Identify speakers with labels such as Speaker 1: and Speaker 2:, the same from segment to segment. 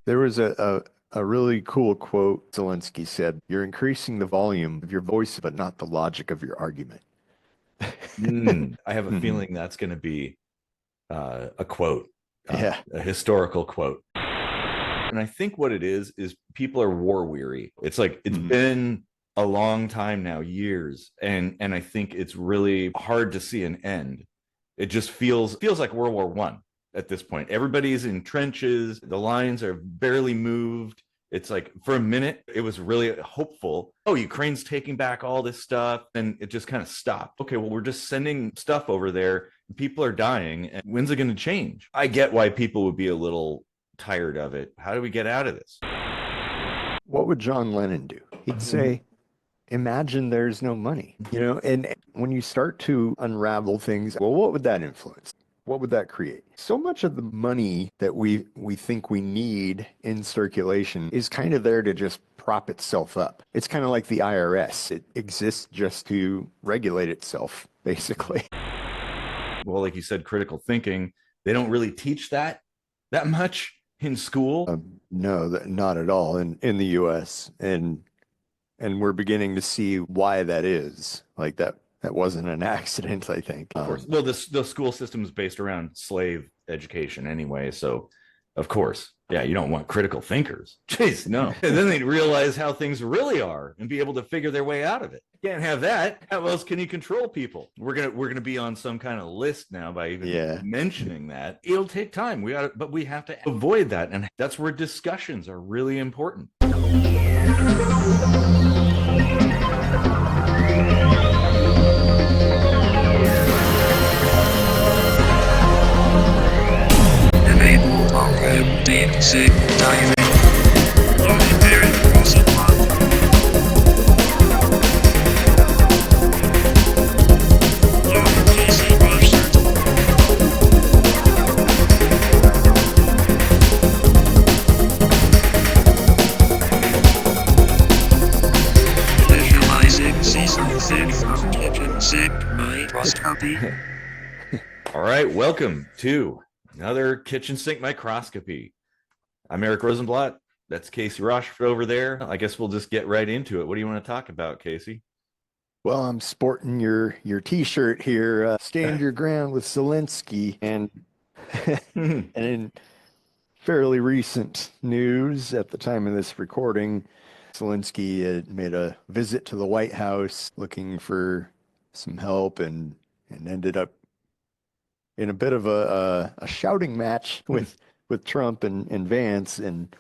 Speaker 1: There was a really cool quote Zelensky said, "You're increasing the volume of your voice, but not the logic of your argument."
Speaker 2: I have a
Speaker 1: Hmm.
Speaker 2: feeling that's going to be a quote,
Speaker 1: Yeah.
Speaker 2: a historical quote. And I think what it is people are war weary. It's like it's
Speaker 1: Hmm.
Speaker 2: been a long time now, years, and I think it's really hard to see an end. It just feels like World War One at this point. Everybody's in trenches. The lines are barely moved. It's like for a minute, it was really hopeful. Oh, Ukraine's taking back all this stuff. And it just kind of stopped. Okay, well, we're just sending stuff over there. People are dying. And when's it going to change? I get why people would be a little tired of it. How do we get out of this?
Speaker 1: What would John Lennon do? He'd say, "Imagine there's no money." And when you start to unravel things, well, what would that influence? What would that create? So much of the money that we think we need in circulation is kind of there to just prop itself up. It's kind of like the IRS. It exists just to regulate itself, basically.
Speaker 2: Well, like you said, critical thinking, they don't really teach that much in school.
Speaker 1: No, not at all in the US. And we're beginning to see why that is. Like that wasn't an accident, I think.
Speaker 2: Of course. Well, the school system is based around slave education anyway. So, of course, yeah, you don't want critical thinkers. Jeez, no. And then they'd realize how things really are and be able to figure their way out of it. You can't have that. How else can you control people? We're gonna be on some kind of list now by even
Speaker 1: Yeah.
Speaker 2: mentioning that. It'll take time. But we have to avoid that, and that's where discussions are really important.
Speaker 3: Enable program deep sea diving. Loading bearing crossing line. Loading PC roster. Visualizing season 6 of Kitchen Sink Microscopy.
Speaker 2: All right, welcome to another kitchen sink microscopy. I'm Eric Rosenblatt. That's Casey Rochford over there. I guess we'll just get right into it. What do you want to talk about, Casey?
Speaker 1: Well, I'm sporting your T-shirt here. Stand your ground with Zelensky, and and in fairly recent news, at the time of this recording, Zelensky had made a visit to the White House looking for some help, and ended up in a bit of a shouting match with Trump and Vance, and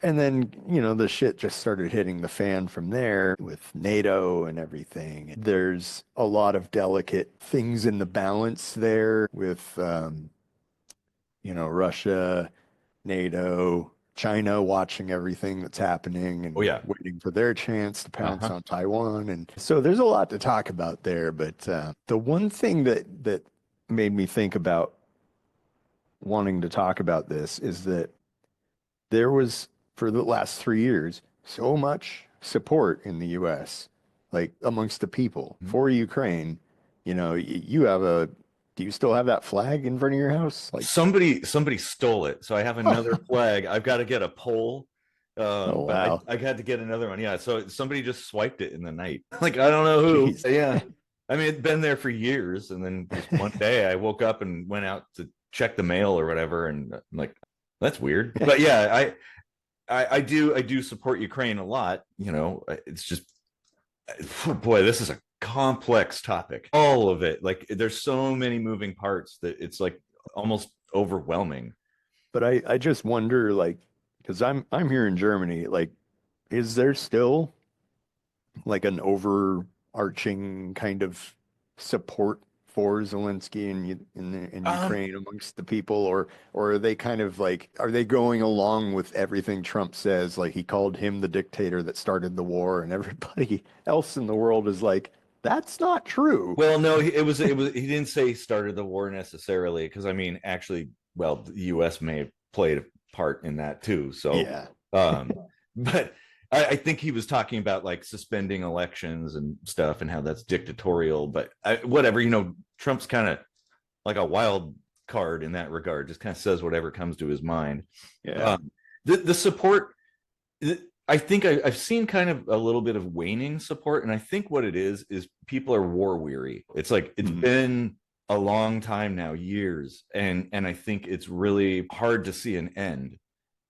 Speaker 1: then, the shit just started hitting the fan from there with NATO and everything. There's a lot of delicate things in the balance there with, Russia, NATO, China watching everything that's happening
Speaker 2: Oh
Speaker 1: and
Speaker 2: yeah.
Speaker 1: waiting for their chance to pounce
Speaker 2: Uh-huh.
Speaker 1: on Taiwan. And so there's a lot to talk about there. But the one thing that made me think about wanting to talk about this is that there was, for the last 3 years, so much support in the US, like amongst the people for Ukraine. You have do you still have that flag in front of your house? Like,
Speaker 2: Somebody stole it. So I have another flag. I've got to get a pole.
Speaker 1: oh,
Speaker 2: But
Speaker 1: wow.
Speaker 2: I had to get another one. Yeah. So somebody just swiped it in the night. Like I don't know who.
Speaker 1: Jeez.
Speaker 2: Yeah. I mean, it'd been there for years, and then just one day I woke up and went out to check the mail or whatever, and I'm like, that's weird. But yeah, I do support Ukraine a lot. It's just boy, this is a complex topic. All of it, like there's so many moving parts that it's like almost overwhelming.
Speaker 1: But I just wonder, like, because I'm here in Germany, like, is there still like an overarching kind of support for Zelensky in
Speaker 2: Um,
Speaker 1: Ukraine amongst the people, or are they kind of like, are they going along with everything Trump says? Like, he called him the dictator that started the war, and everybody else in the world is like, that's not true.
Speaker 2: well, no, it was he didn't say he started the war necessarily because I mean, actually, well, the U.S. may have played a part in that too. So,
Speaker 1: Yeah.
Speaker 2: um, but I think he was talking about like suspending elections and stuff and how that's dictatorial. But whatever, Trump's kind of like a wild card in that regard, just kind of says whatever comes to his mind.
Speaker 1: Yeah.
Speaker 2: Um, The support, I think I've seen kind of a little bit of waning support, and I think what it is people are war weary. It's like it's been a long time now, years, and I think it's really hard to see an end.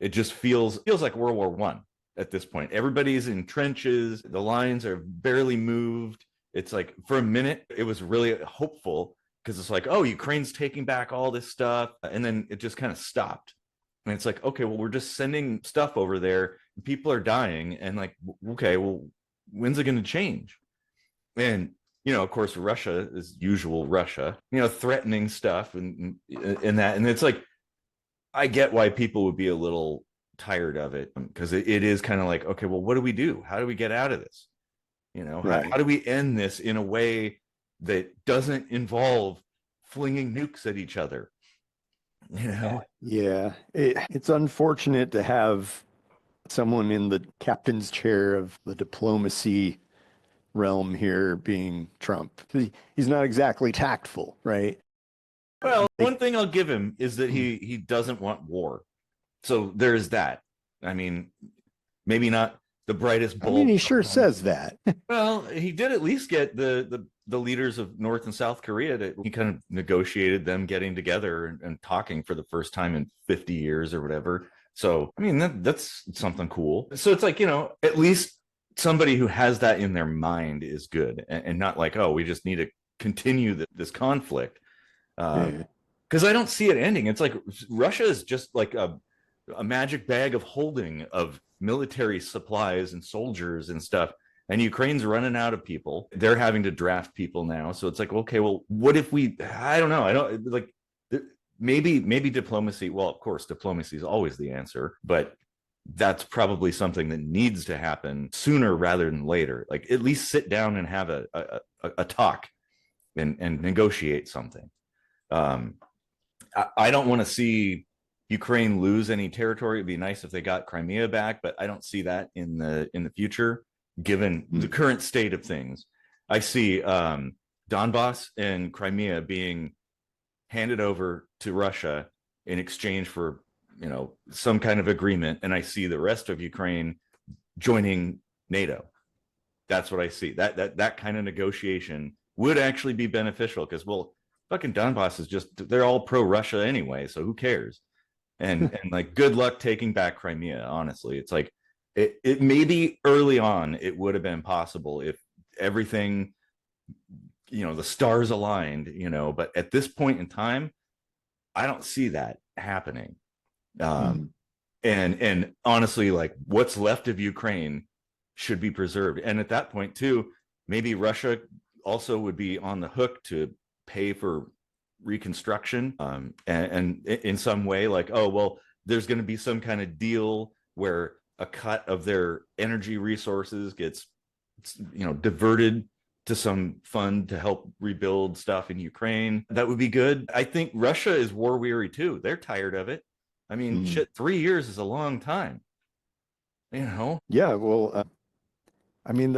Speaker 2: It just feels like World War I at this point. Everybody's in trenches, the lines are barely moved. It's like for a minute it was really hopeful because it's like, oh, Ukraine's taking back all this stuff, and then it just kind of stopped. And it's like, okay, well, we're just sending stuff over there. People are dying. And like, okay, well, when's it going to change? And, of course, Russia is usual Russia, threatening stuff and that. And it's like, I get why people would be a little tired of it because it is kind of like, okay, well, what do we do? How do we get out of this?
Speaker 1: Right.
Speaker 2: How do we end this in a way that doesn't involve flinging nukes at each other?
Speaker 1: Yeah, it's unfortunate to have someone in the captain's chair of the diplomacy realm here being Trump. He's not exactly tactful, right?
Speaker 2: Well, one thing I'll give him is that he doesn't want war. So there is that. I mean, maybe not the brightest bulb.
Speaker 1: I mean, he sure says that.
Speaker 2: Well, he did at least get the leaders of North and South Korea he kind of negotiated them getting together and talking for the first time in 50 years or whatever. So, I mean, that's something cool. So it's like, at least somebody who has that in their mind is good and not like, oh, we just need to continue this conflict. Because I don't see it ending. It's like Russia is just like a magic bag of holding of military supplies and soldiers and stuff. And Ukraine's running out of people. They're having to draft people now. So it's like, okay, well, what if I don't know. I don't like, maybe diplomacy. Well, of course, diplomacy is always the answer, but that's probably something that needs to happen sooner rather than later. Like at least sit down and have a talk and negotiate something. I don't want to see Ukraine lose any territory. It'd be nice if they got Crimea back, but I don't see that in the future. Given the current state of things, I see Donbas and Crimea being handed over to Russia in exchange for, some kind of agreement. And I see the rest of Ukraine joining NATO. That's what I see. That kind of negotiation would actually be beneficial because, well, fucking Donbas is they're all pro-Russia anyway. So who cares? And like, good luck taking back Crimea. Honestly, it's like, it maybe early on it would have been possible if everything, the stars aligned, but at this point in time, I don't see that happening. And honestly, like what's left of Ukraine should be preserved. And at that point too, maybe Russia also would be on the hook to pay for reconstruction. And in some way, like, oh, well, there's going to be some kind of deal where a cut of their energy resources gets, diverted to some fund to help rebuild stuff in Ukraine. That would be good. I think Russia is war weary too. They're tired of it. I mean, shit, 3 years is a long time.
Speaker 1: Yeah, well, I mean,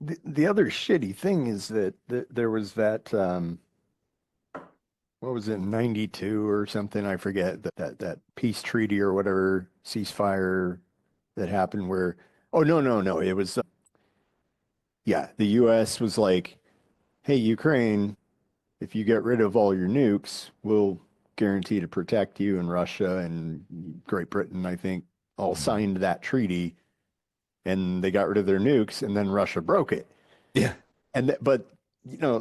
Speaker 1: the other shitty thing is that there was that what was it, 92 or something? I forget that peace treaty or whatever ceasefire that happened where, oh, no. It was, the US was like, hey, Ukraine, if you get rid of all your nukes, we'll guarantee to protect you. And Russia and Great Britain, I think, all signed that treaty and they got rid of their nukes and then Russia broke it.
Speaker 2: Yeah.
Speaker 1: But,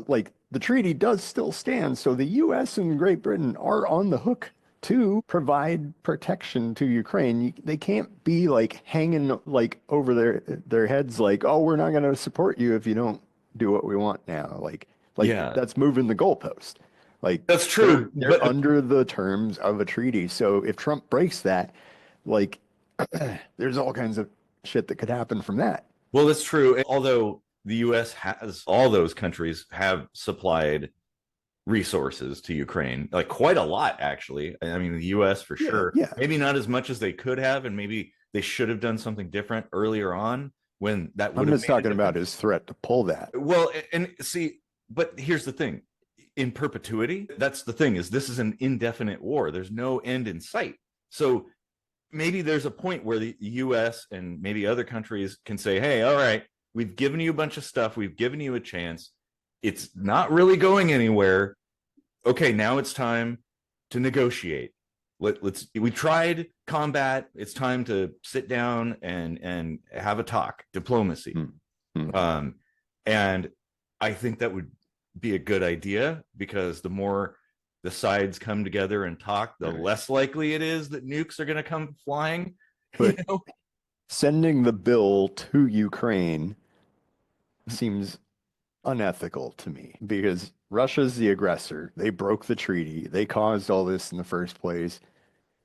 Speaker 1: like the treaty does still stand. So the US and Great Britain are on the hook to provide protection to Ukraine. They can't be like hanging like over their heads like, oh, we're not going to support you if you don't do what we want now. Like that's moving the goalpost. Like
Speaker 2: that's true.
Speaker 1: They're under the terms of a treaty. So if Trump breaks that, like there's all kinds of shit that could happen from that.
Speaker 2: Well, that's true. Although the US all those countries have supplied resources to Ukraine, like quite a lot, actually. I mean, the US for sure.
Speaker 1: Yeah.
Speaker 2: Maybe not as much as they could have, and maybe they should have done something different earlier on when that would have.
Speaker 1: I'm just talking about his threat to pull that.
Speaker 2: Well, and see, but here's the thing. In perpetuity, that's the thing, is this is an indefinite war. There's no end in sight. So maybe there's a point where the US and maybe other countries can say, hey, all right, we've given you a bunch of stuff, we've given you a chance, it's not really going anywhere. Okay, now it's time to negotiate. We tried combat, it's time to sit down and have a talk, diplomacy. And I think that would be a good idea, because the more the sides come together and talk, the less likely it is that nukes are going to come flying.
Speaker 1: But sending the bill to Ukraine seems unethical to me, because Russia's the aggressor. They broke the treaty. They caused all this in the first place.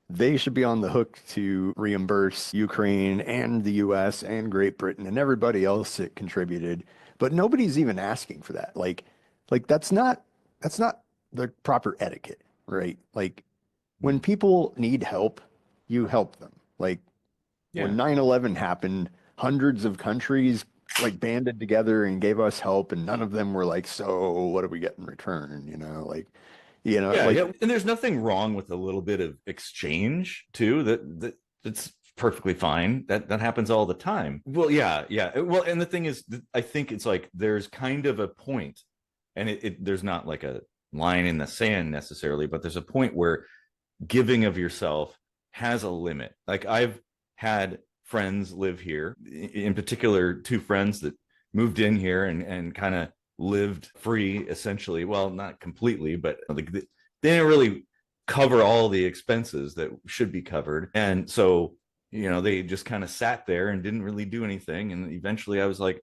Speaker 1: They should be on the hook to reimburse Ukraine and the US and Great Britain and everybody else that contributed. But nobody's even asking for that. Like that's not the proper etiquette, right? Like, when people need help, you help them. Like, when 9/11 happened, hundreds of countries like banded together and gave us help, and none of them were like, so what do we get in return?
Speaker 2: And there's nothing wrong with a little bit of exchange too. That's perfectly fine. That happens all the time. Well, yeah. Well, and the thing is, I think it's like there's kind of a point, and there's not like a line in the sand necessarily, but there's a point where giving of yourself has a limit. Like, I've had friends live here, in particular, two friends that moved in here and kind of lived free, essentially. Well, not completely, but like they didn't really cover all the expenses that should be covered. And so, they just kind of sat there and didn't really do anything. And eventually I was like,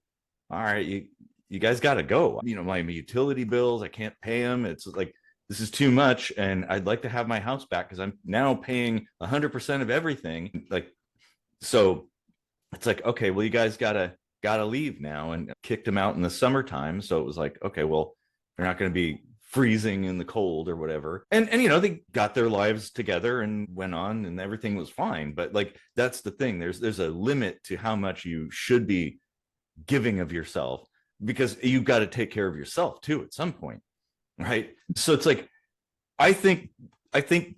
Speaker 2: all right, you guys got to go. My utility bills, I can't pay them. It's like, this is too much. And I'd like to have my house back, because I'm now paying 100% of everything. Like, so it's like, okay, well, you guys gotta leave now, and kicked them out in the summertime. So it was like, okay, well, they're not going to be freezing in the cold or whatever. And they got their lives together and went on, and everything was fine. But like, that's the thing. There's a limit to how much you should be giving of yourself, because you've got to take care of yourself too at some point, right? So it's like, I think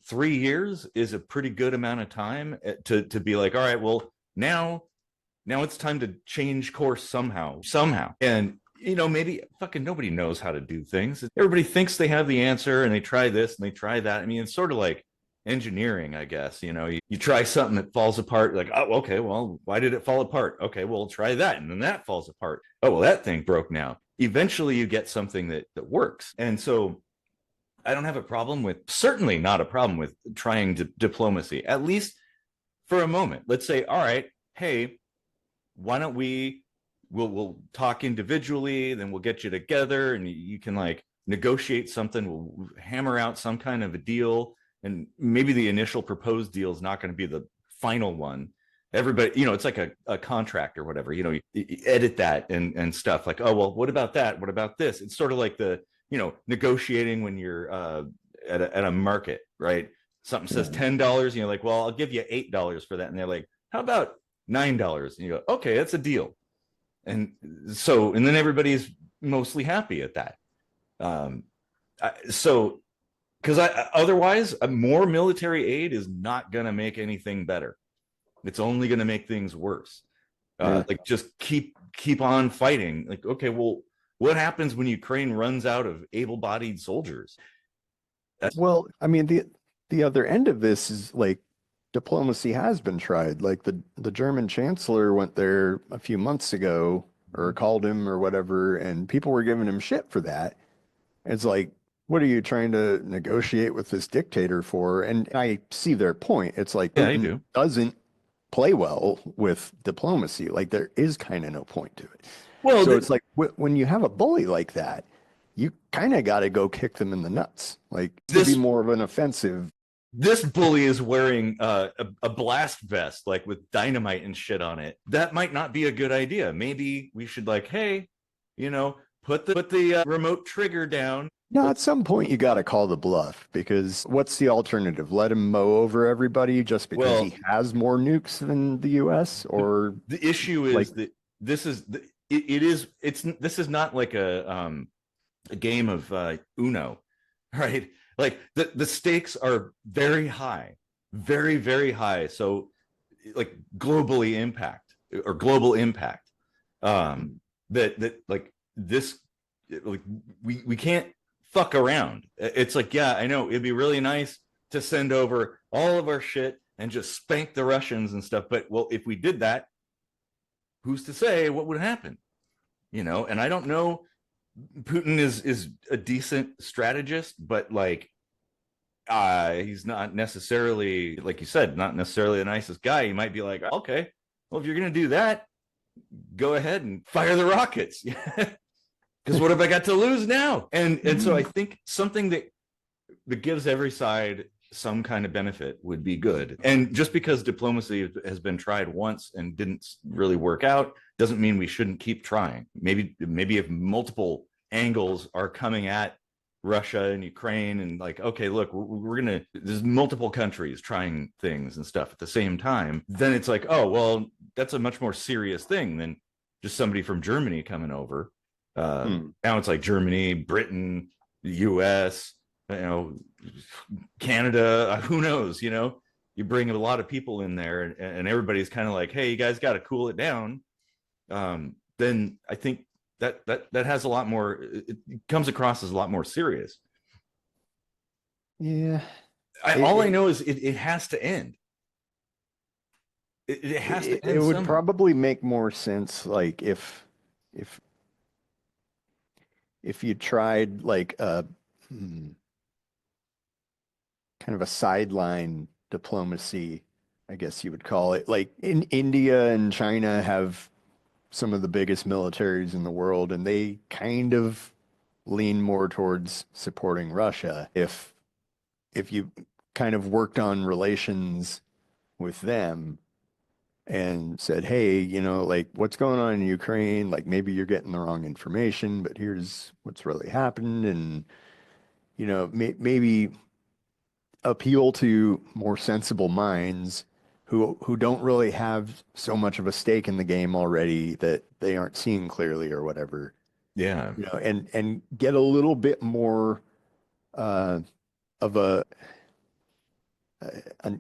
Speaker 2: 3 years is a pretty good amount of time to be like, all right, well, now it's time to change course somehow. And maybe fucking nobody knows how to do things. Everybody thinks they have the answer, and they try this and they try that. I mean, it's sort of like engineering, I guess. You try something that falls apart, like, oh, okay, well, why did it fall apart? Okay, well, try that, and then that falls apart. Oh, well, that thing broke now. Eventually you get something that works. And so I don't have a problem with, certainly not a problem with, trying diplomacy, at least for a moment. Let's say, all right, hey, why don't we'll talk individually, then we'll get you together, and you can like negotiate something. We'll hammer out some kind of a deal, and maybe the initial proposed deal is not going to be the final one. Everybody, it's like a contract or whatever, you edit that and stuff, like, oh, well, what about that? What about this? It's sort of like the, negotiating when you're at a market, right? Something says $10, like, well, I'll give you $8 for that. And they're like, how about $9? And you go, okay, that's a deal. And then everybody's mostly happy at that. Because otherwise, more military aid is not going to make anything better. It's only going to make things worse. Like, just keep on fighting. Like, okay, well, what happens when Ukraine runs out of able-bodied soldiers?
Speaker 1: Well, I mean, the other end of this is like, diplomacy has been tried. Like, the German chancellor went there a few months ago, or called him or whatever, and people were giving him shit for that. It's like, what are you trying to negotiate with this dictator for? And I see their point. It's like, Putin doesn't play well with diplomacy. Like, there is kind of no point to it. Well, so it's like, when you have a bully like that, you kind of got to go kick them in the nuts. Like, to be more of an offensive.
Speaker 2: This bully is wearing a blast vest, like with dynamite and shit on it. That might not be a good idea. Maybe we should, like, hey, put the remote trigger down.
Speaker 1: No, at some point you got to call the bluff, because what's the alternative? Let him mow over everybody just because he has more nukes than the U.S.? Or
Speaker 2: the issue is that this is not like a game of Uno, right? Like, the stakes are very high, very, very high. So like globally impact or global impact. That like this, like we can't fuck around. It's like, yeah, I know it'd be really nice to send over all of our shit and just spank the Russians and stuff, but well, if we did that, who's to say what would happen? You know, and I don't know. Putin is a decent strategist, but like he's not necessarily, like you said, not necessarily the nicest guy. He might be like, okay, well, if you're gonna do that, go ahead and fire the rockets. Because what have I got to lose now? And so I think something that gives every side some kind of benefit would be good. And just because diplomacy has been tried once and didn't really work out doesn't mean we shouldn't keep trying. Maybe if multiple angles are coming at Russia and Ukraine and like, okay, look, there's multiple countries trying things and stuff at the same time, then it's like, oh, well, that's a much more serious thing than just somebody from Germany coming over. Now it's like Germany, Britain, the US, you know, Canada, who knows, you know, you bring a lot of people in there and everybody's kind of like, hey, you guys got to cool it down. Then I think that has a lot more, it comes across as a lot more serious.
Speaker 1: Yeah.
Speaker 2: All I know is it has to end. It has to end.
Speaker 1: It would probably make more sense, like if you tried like a kind of a sideline diplomacy, I guess you would call it. Like in India and China have some of the biggest militaries in the world, and they kind of lean more towards supporting Russia. If you kind of worked on relations with them and said, hey, you know, like what's going on in Ukraine? Like maybe you're getting the wrong information, but here's what's really happened. And, you know, maybe appeal to more sensible minds who don't really have so much of a stake in the game already that they aren't seeing clearly or whatever.
Speaker 2: Yeah.
Speaker 1: You know, and get a little bit more of an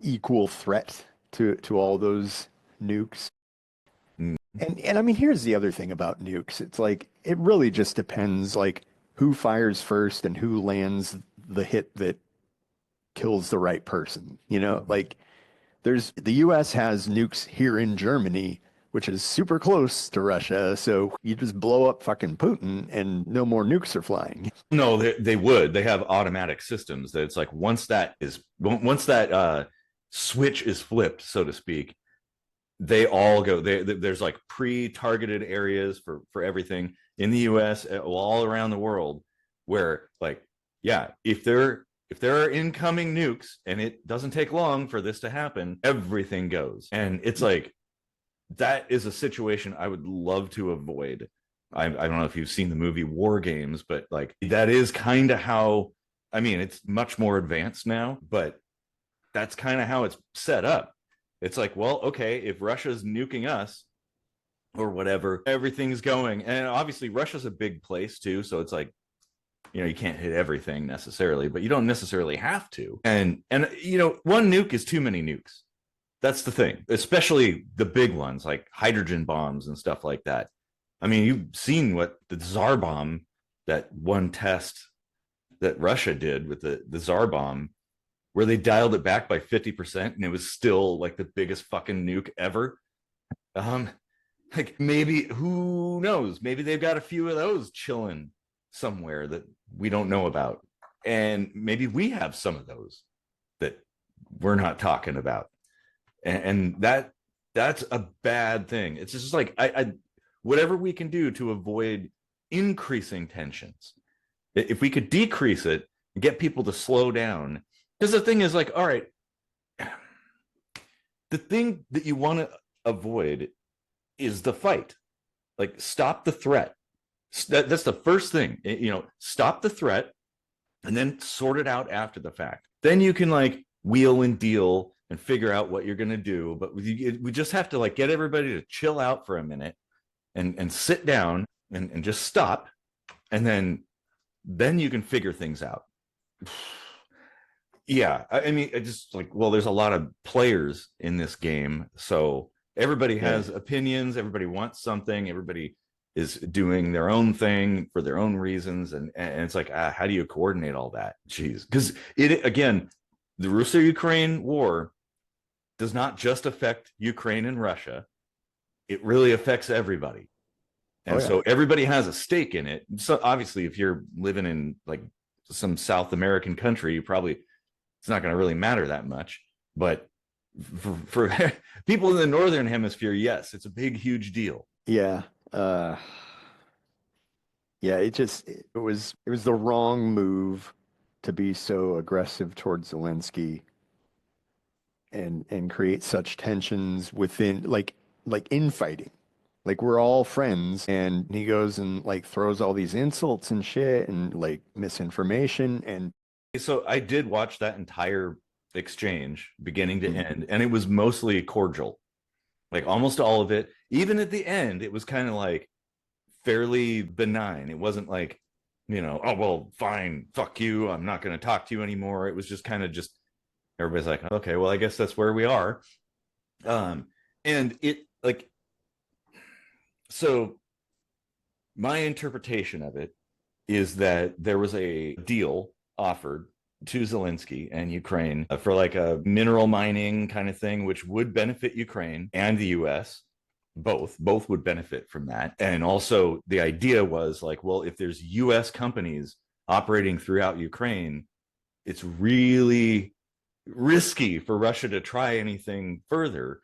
Speaker 1: equal threat to all those nukes. And I mean, here's the other thing about nukes. It's like it really just depends like who fires first and who lands the hit that kills the right person. You know, like the US has nukes here in Germany, which is super close to Russia. So you just blow up fucking Putin and no more nukes are flying.
Speaker 2: No, they would. They have automatic systems that it's like once that switch is flipped, so to speak, they all go. There's like pre-targeted areas for everything in the US, all around the world, where like, yeah, if there are incoming nukes and it doesn't take long for this to happen, everything goes. And it's like, that is a situation I would love to avoid. I don't know if you've seen the movie War Games, but like that is kind of how, I mean, it's much more advanced now, but that's kind of how it's set up. It's like, well, okay, if Russia's nuking us or whatever, everything's going. And obviously Russia's a big place too. So it's like, you know, you can't hit everything necessarily, but you don't necessarily have to. And you know, one nuke is too many nukes. That's the thing, especially the big ones like hydrogen bombs and stuff like that. I mean, you've seen what the Tsar bomb, that one test that Russia did with the Tsar bomb, where they dialed it back by 50% and it was still like the biggest fucking nuke ever. Like maybe, who knows? Maybe they've got a few of those chilling somewhere that we don't know about. And maybe we have some of those that we're not talking about. And that's a bad thing. It's just like, I whatever we can do to avoid increasing tensions. If we could decrease it and get people to slow down. Because the thing is like, all right, the thing that you want to avoid is the fight. Like, stop the threat. That's the first thing, you know, stop the threat and then sort it out after the fact. Then you can like wheel and deal and figure out what you're going to do. But we just have to like get everybody to chill out for a minute and sit down and just stop. And then you can figure things out. Yeah, I mean, I just like, well, there's a lot of players in this game, so everybody has opinions, everybody wants something, everybody is doing their own thing for their own reasons, and it's like, how do you coordinate all that? Jeez, because it again, the Russia-Ukraine war does not just affect Ukraine and Russia; it really affects everybody, and so everybody has a stake in it. So obviously, if you're living in like some South American country, you probably it's not going to really matter that much. But for people in the northern hemisphere, yes, it's a big, huge deal.
Speaker 1: Yeah. Yeah, it was the wrong move to be so aggressive towards Zelensky and create such tensions within like infighting. Like we're all friends and he goes and like throws all these insults and shit and like misinformation and
Speaker 2: So I did watch that entire exchange beginning to end, and it was mostly cordial, like almost all of it. Even at the end, it was kind of like fairly benign. It wasn't like, oh, well, fine, fuck you, I'm not going to talk to you anymore. It was just kind of just everybody's like, okay, well, I guess that's where we are. And it like, so my interpretation of it is that there was a deal offered to Zelensky and Ukraine for like a mineral mining kind of thing, which would benefit Ukraine and the US. Both would benefit from that. And also the idea was like, well, if there's US companies operating throughout Ukraine, it's really risky for Russia to try anything further.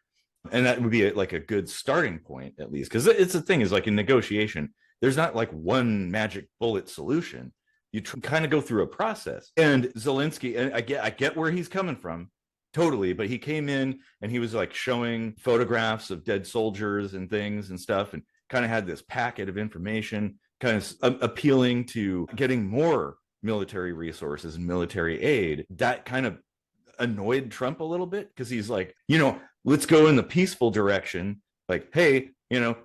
Speaker 2: And that would be like a good starting point, at least. Because it's the thing is like in negotiation, there's not like one magic bullet solution. You kind of go through a process. And Zelensky, and I get where he's coming from, totally. But he came in and he was like showing photographs of dead soldiers and things and stuff, and kind of had this packet of information, kind of appealing to getting more military resources and military aid. That kind of annoyed Trump a little bit because he's like, let's go in the peaceful direction. Like, hey,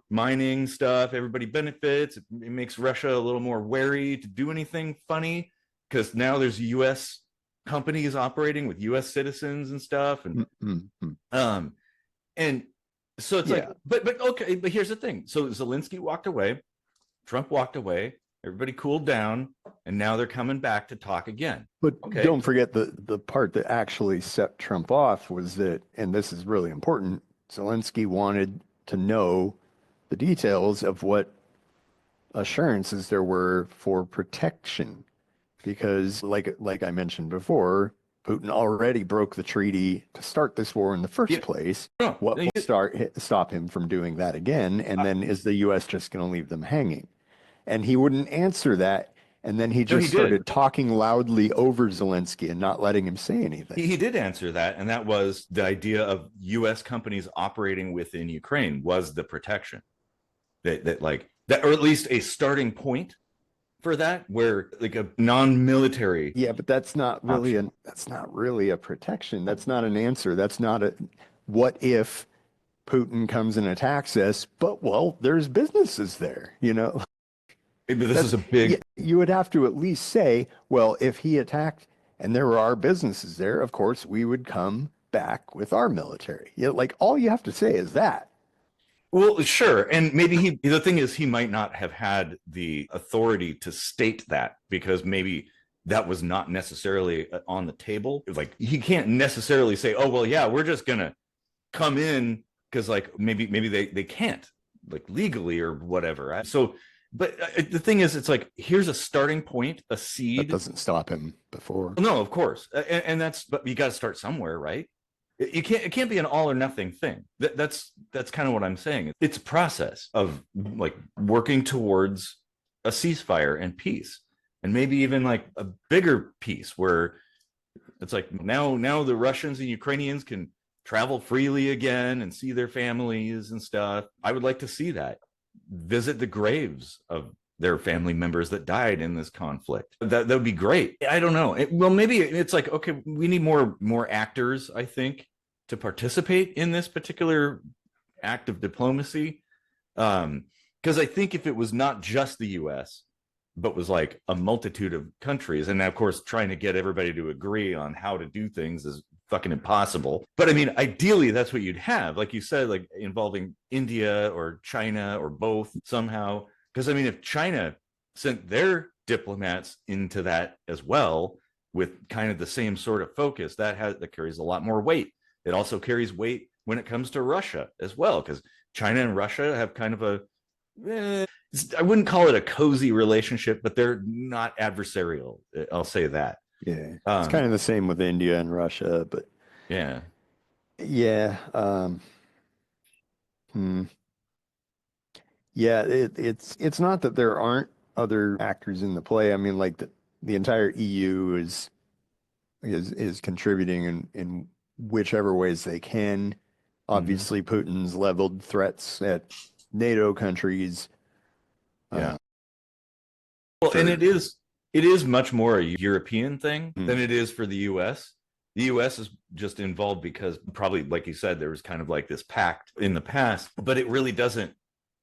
Speaker 2: mining stuff, everybody benefits. It makes Russia a little more wary to do anything funny because now there's US companies operating with US citizens and stuff. And and so it's like, but okay, but here's the thing. So Zelensky walked away, Trump walked away, everybody cooled down, and now they're coming back to talk again.
Speaker 1: But don't forget the part that actually set Trump off was that, and this is really important, Zelensky wanted to know the details of what assurances there were for protection. Because like I mentioned before, Putin already broke the treaty to start this war in the first place. What will stop him from doing that again? And then is the US just going to leave them hanging? And he wouldn't answer that. And then he just started talking loudly over Zelensky and not letting him say anything.
Speaker 2: He did answer that. And that was the idea of US companies operating within Ukraine was the protection that or at least a starting point for that, where like a non-military.
Speaker 1: Yeah, but that's not really a protection. That's not an answer. That's not a, what if Putin comes and attacks us, but well, there's businesses there,
Speaker 2: But this is a big.
Speaker 1: You would have to at least say, well, if he attacked and there were our businesses there, of course, we would come back with our military. Like all you have to say is that.
Speaker 2: Well, sure. And maybe the thing is, he might not have had the authority to state that because maybe that was not necessarily on the table. Like he can't necessarily say, oh, well, yeah, we're just going to come in because like maybe they can't like legally or whatever. So. But the thing is, it's like, here's a starting point, a seed.
Speaker 1: That doesn't stop him before.
Speaker 2: No, of course. And but you got to start somewhere, right? It can't be an all or nothing thing. That's kind of what I'm saying. It's a process of like working towards a ceasefire and peace, and maybe even like a bigger peace where it's like now the Russians and Ukrainians can travel freely again and see their families and stuff. I would like to see that. Visit the graves of their family members that died in this conflict. That would be great. I don't know. Well, maybe it's like, okay, we need more actors, I think, to participate in this particular act of diplomacy. Because I think if it was not just the US, but was like a multitude of countries. And now, of course, trying to get everybody to agree on how to do things is fucking impossible. But I mean, ideally, that's what you'd have, like you said, like involving India or China or both somehow. Because I mean, if China sent their diplomats into that as well with kind of the same sort of focus, that carries a lot more weight. It also carries weight when it comes to Russia as well, because China and Russia have kind of a I wouldn't call it a cozy relationship, but they're not adversarial. I'll say that.
Speaker 1: Yeah, it's kind of the same with India and Russia, but
Speaker 2: yeah,
Speaker 1: yeah, yeah. It's not that there aren't other actors in the play. I mean, like the entire EU is contributing in whichever ways they can. Obviously, Putin's leveled threats at NATO countries.
Speaker 2: Yeah. Well, and it is much more a European thing than it is for the US. The US is just involved because probably, like you said, there was kind of like this pact in the past, but it really doesn't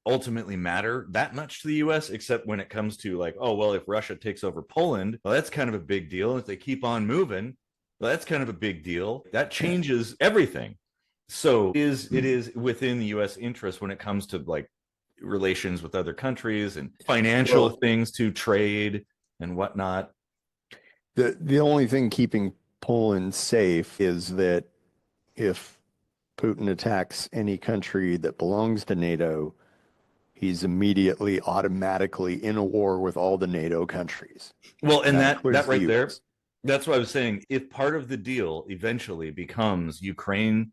Speaker 2: ultimately matter that much to the US, except when it comes to like, oh, well, if Russia takes over Poland, well, that's kind of a big deal. If they keep on moving, well, that's kind of a big deal. That changes everything. So it is within the US interest when it comes to like relations with other countries and financial things to trade and whatnot.
Speaker 1: The only thing keeping Poland safe is that if Putin attacks any country that belongs to NATO, he's immediately automatically in a war with all the NATO countries.
Speaker 2: Well, and that right there, that's what I was saying. If part of the deal eventually becomes Ukraine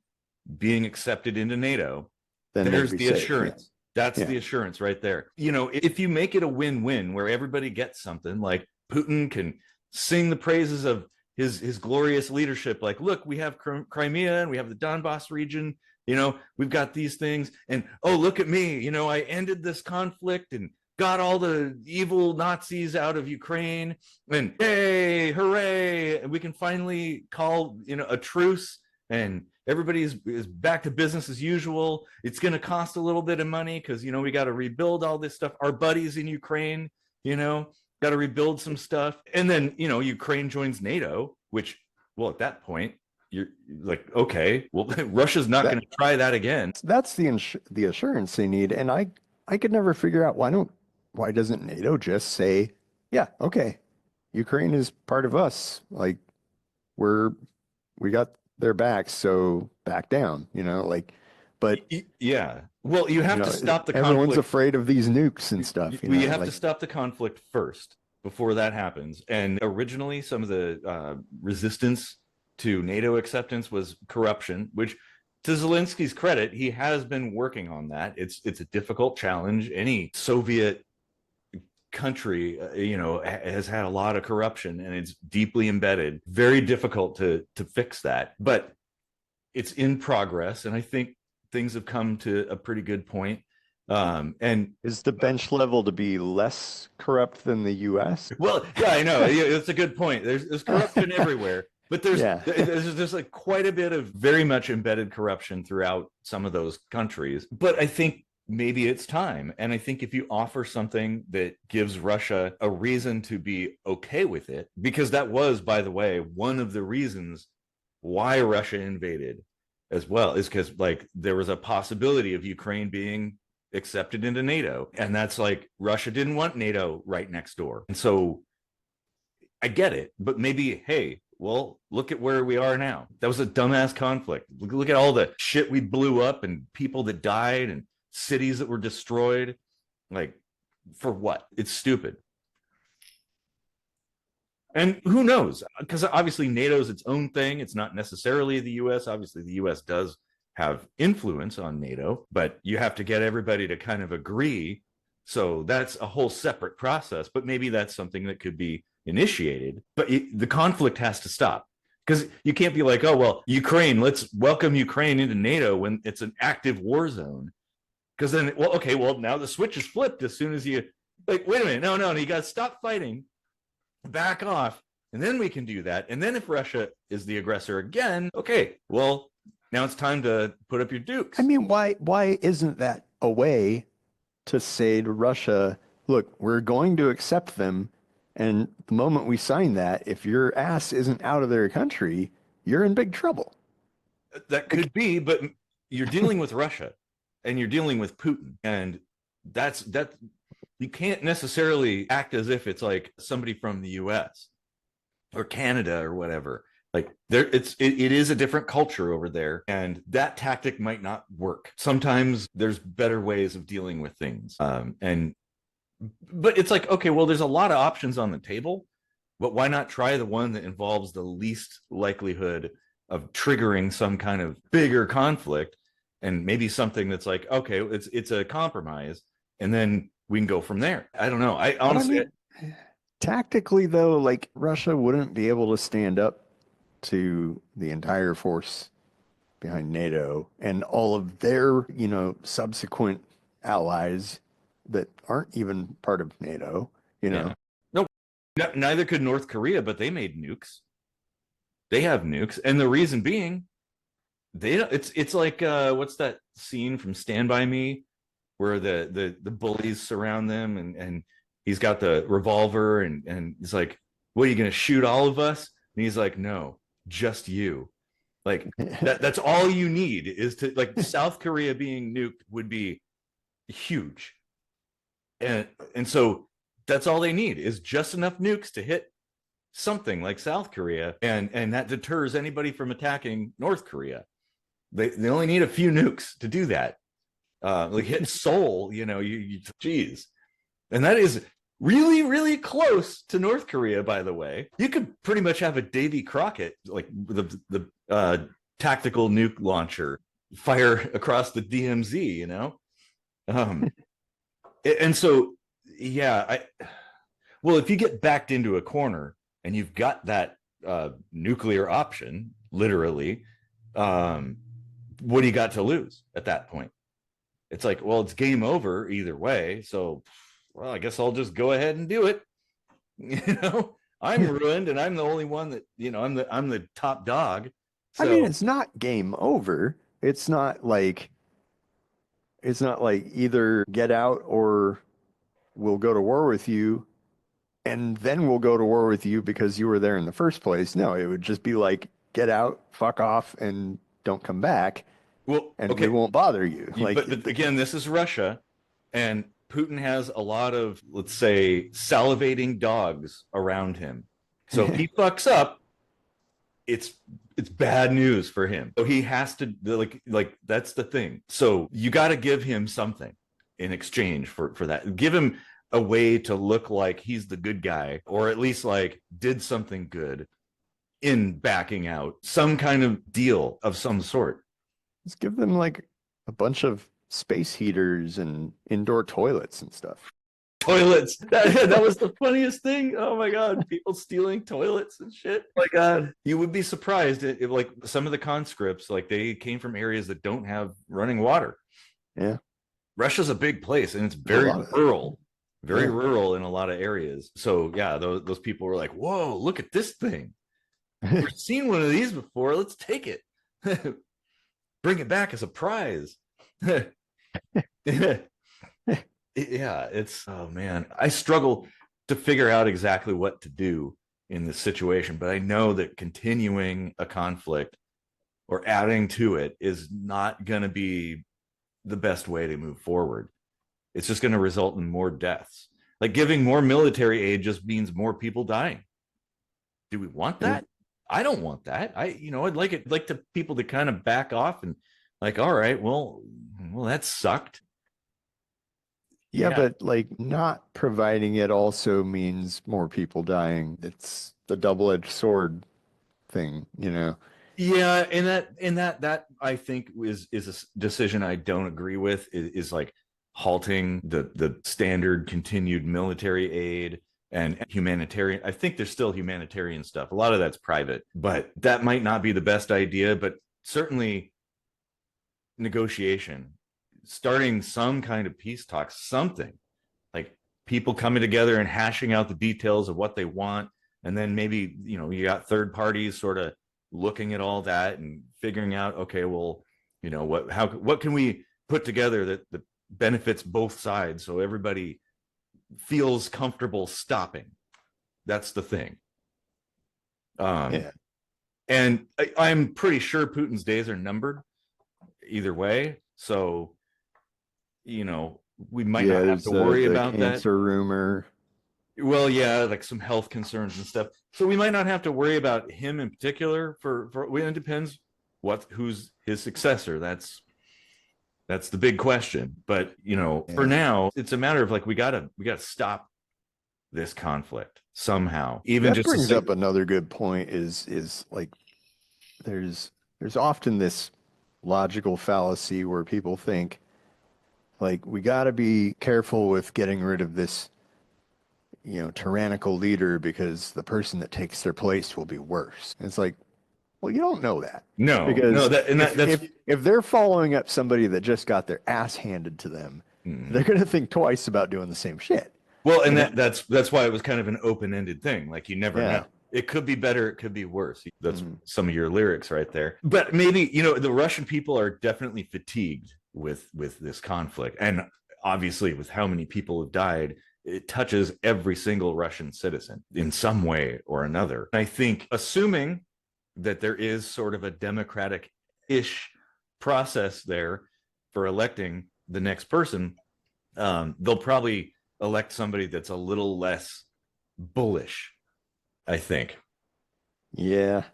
Speaker 2: being accepted into NATO, then there's the assurance. Yeah. That's the assurance right there. You know, if you make it a win-win where everybody gets something, like Putin can sing the praises of his glorious leadership, like, look, we have Crimea and we have the Donbas region, you know, we've got these things, and oh, look at me, you know, I ended this conflict and got all the evil Nazis out of Ukraine, and hey, hooray, and we can finally call, you know, a truce, and everybody is back to business as usual. It's going to cost a little bit of money because, you know, we got to rebuild all this stuff. Our buddies in Ukraine, you know, got to rebuild some stuff. And then, you know, Ukraine joins NATO, which, well, at that point, you're like, okay, well, Russia's not going to try that again.
Speaker 1: That's the assurance they need. And I could never figure out why doesn't NATO just say, yeah, okay, Ukraine is part of us. Like we got their backs, so back down, you know, like, but
Speaker 2: yeah, well, you have to stop the conflict.
Speaker 1: Everyone's afraid of these nukes and stuff.
Speaker 2: You have to stop the conflict first before that happens. And originally, some of the resistance to NATO acceptance was corruption, which, to Zelensky's credit, he has been working on that. It's a difficult challenge. Any Soviet country, you know, has had a lot of corruption and it's deeply embedded. Very difficult to fix that, but it's in progress. And I think things have come to a pretty good point. And
Speaker 1: is the bench level to be less corrupt than the US?
Speaker 2: Well, yeah, I know. It's a good point. There's corruption everywhere, but there's like quite a bit of very much embedded corruption throughout some of those countries. But I think maybe it's time. And I think if you offer something that gives Russia a reason to be okay with it, because that was, by the way, one of the reasons why Russia invaded as well, is because like there was a possibility of Ukraine being accepted into NATO. And that's like Russia didn't want NATO right next door. And so I get it, but maybe, hey, well, look at where we are now. That was a dumbass conflict. Look at all the shit we blew up and people that died and cities that were destroyed. Like, for what? It's stupid. And who knows? Because obviously NATO is its own thing. It's not necessarily the US. Obviously, the US does have influence on NATO, but you have to get everybody to kind of agree. So that's a whole separate process. But maybe that's something that could be initiated. But the conflict has to stop. Because you can't be like, oh, well, Ukraine, let's welcome Ukraine into NATO when it's an active war zone. Because then, well, okay, well, now the switch is flipped as soon as you, like, wait a minute, no, you got to stop fighting, back off, and then we can do that. And then if Russia is the aggressor again, okay, well, now it's time to put up your dukes.
Speaker 1: I mean, why isn't that a way to say to Russia, look, we're going to accept them. And the moment we sign that, if your ass isn't out of their country, you're in big trouble.
Speaker 2: That could be, but you're dealing with Russia and you're dealing with Putin. And that you can't necessarily act as if it's like somebody from the US or Canada or whatever. Like it is a different culture over there, and that tactic might not work. Sometimes there's better ways of dealing with things. But it's like, okay, well, there's a lot of options on the table, but why not try the one that involves the least likelihood of triggering some kind of bigger conflict, and maybe something that's like, okay, it's a compromise, and then we can go from there. I don't know. I honestly,
Speaker 1: tactically though, like Russia wouldn't be able to stand up to the entire force behind NATO and all of their, subsequent allies that aren't even part of NATO,
Speaker 2: yeah. No, neither could North Korea, but they made nukes. They have nukes, and the reason being, it's like what's that scene from Stand By Me, where the bullies surround them, and he's got the revolver, and he's like, "What, are you going to shoot all of us?" And he's like, "No, just you." Like that's all you need is to, like, South Korea being nuked would be huge, and so that's all they need is just enough nukes to hit something like South Korea, and that deters anybody from attacking North Korea. They only need a few nukes to do that. Like hit Seoul, geez, and that is really, really close to North Korea, by the way. You could pretty much have a Davy Crockett, like the tactical nuke launcher, fire across the DMZ, and so, yeah, well, if you get backed into a corner and you've got that nuclear option, literally, what do you got to lose at that point? It's like, well, it's game over either way. So, well, I guess I'll just go ahead and do it. I'm ruined, and I'm the only one that, I'm the top dog. So,
Speaker 1: I mean, it's not game over. It's not like either get out or we'll go to war with you, and then we'll go to war with you because you were there in the first place. No, it would just be like, get out, fuck off, and don't come back.
Speaker 2: well,
Speaker 1: And
Speaker 2: okay,
Speaker 1: we won't bother you.
Speaker 2: but again, this is Russia, and Putin has a lot of, let's say, salivating dogs around him. So if he fucks up, it's bad news for him. So he has to, like that's the thing. So you got to give him something in exchange for that. Give him a way to look like he's the good guy, or at least like did something good in backing out, some kind of deal of some sort.
Speaker 1: Just give them like a bunch of space heaters and indoor toilets and stuff.
Speaker 2: Toilets. That was the funniest thing. Oh my God. People stealing toilets and shit. Oh my God. You would be surprised if like some of the conscripts, like they came from areas that don't have running water.
Speaker 1: Yeah.
Speaker 2: Russia's a big place, and it's very rural, rural in a lot of areas. So yeah, those people were like, whoa, look at this thing. We've seen one of these before. Let's take it. Bring it back as a prize. Yeah, it's, oh man, I struggle to figure out exactly what to do in this situation, but I know that continuing a conflict or adding to it is not going to be the best way to move forward. It's just going to result in more deaths. Like giving more military aid just means more people dying. Do we want that? I don't want that. I'd like to people to kind of back off and like, all right, well, that sucked.
Speaker 1: Yeah, but like not providing it also means more people dying. It's the double-edged sword thing,
Speaker 2: Yeah, and that I think is a decision I don't agree with, is like halting the standard continued military aid and humanitarian. I think there's still humanitarian stuff. A lot of that's private, but that might not be the best idea, but certainly negotiation, starting some kind of peace talks, something like people coming together and hashing out the details of what they want. And then maybe, you got third parties sort of looking at all that and figuring out, okay, well, what can we put together that benefits both sides, so everybody feels comfortable stopping. That's the thing.
Speaker 1: Yeah.
Speaker 2: And I'm pretty sure Putin's days are numbered either way. So, you know, we might not have to worry about that.
Speaker 1: Cancer rumor.
Speaker 2: Well, yeah, like some health concerns and stuff. So we might not have to worry about him in particular. It depends who's his successor. That's the big question. But you know, for now, it's a matter of like we gotta stop this conflict somehow. Even
Speaker 1: that
Speaker 2: just
Speaker 1: brings up another good point. Is like there's often this logical fallacy where people think like we got to be careful with getting rid of this, you know, tyrannical leader because the person that takes their place will be worse. And it's like, well, you don't know that.
Speaker 2: No,
Speaker 1: because
Speaker 2: that's
Speaker 1: if they're following up somebody that just got their ass handed to them, they're going to think twice about doing the same shit.
Speaker 2: well, and that's why it was kind of an open-ended thing. Like you never know. It could be better, it could be worse. That's some of your lyrics right there. But maybe, you know, the Russian people are definitely fatigued with this conflict. And obviously with how many people have died, it touches every single Russian citizen in some way or another. I think assuming that there is sort of a democratic-ish process there for electing the next person, they'll probably elect somebody that's a little less bullish, I think.
Speaker 1: Yeah,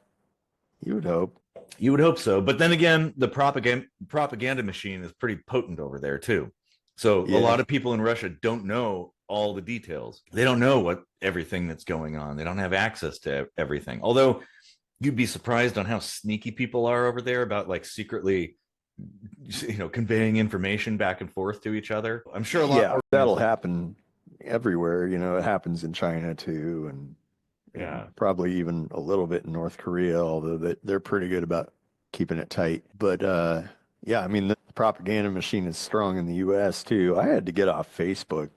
Speaker 1: you would hope.
Speaker 2: You would hope so. But then again, the propaganda machine is pretty potent over there too. So a lot of people in Russia don't know all the details. They don't know what everything that's going on. They don't have access to everything. Although you'd be surprised on how sneaky people are over there about like secretly, you know, conveying information back and forth to each other. I'm sure a lot more
Speaker 1: that'll happen everywhere. You know, it happens in China too, and probably even a little bit in North Korea, although they're pretty good about keeping it tight. But yeah, I mean, the propaganda machine is strong in the U.S. too. I had to get off Facebook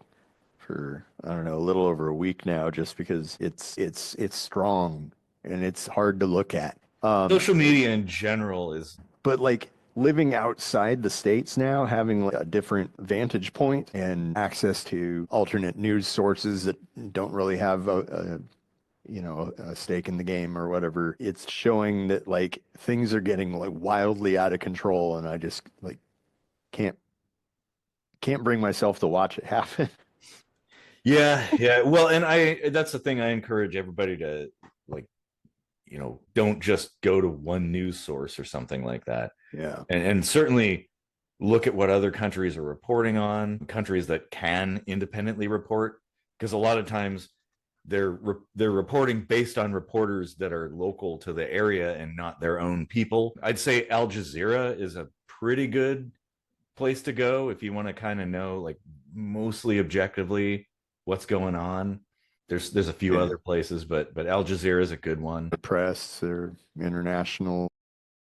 Speaker 1: for, I don't know, a little over a week now, just because it's strong and it's hard to look at.
Speaker 2: Social media in general is,
Speaker 1: but like living outside the States now, having like a different vantage point and access to alternate news sources that don't really have a stake in the game or whatever, it's showing that like things are getting like wildly out of control, and I just like can't bring myself to watch it happen.
Speaker 2: Yeah. Well, and that's the thing. I encourage everybody to like, you know, don't just go to one news source or something like that.
Speaker 1: Yeah.
Speaker 2: And certainly look at what other countries are reporting on, countries that can independently report, because a lot of times they're reporting based on reporters that are local to the area and not their own people. I'd say Al Jazeera is a pretty good place to go if you want to kind of know like mostly objectively what's going on. There's a few other places, but Al Jazeera is a good one.
Speaker 1: The press or international.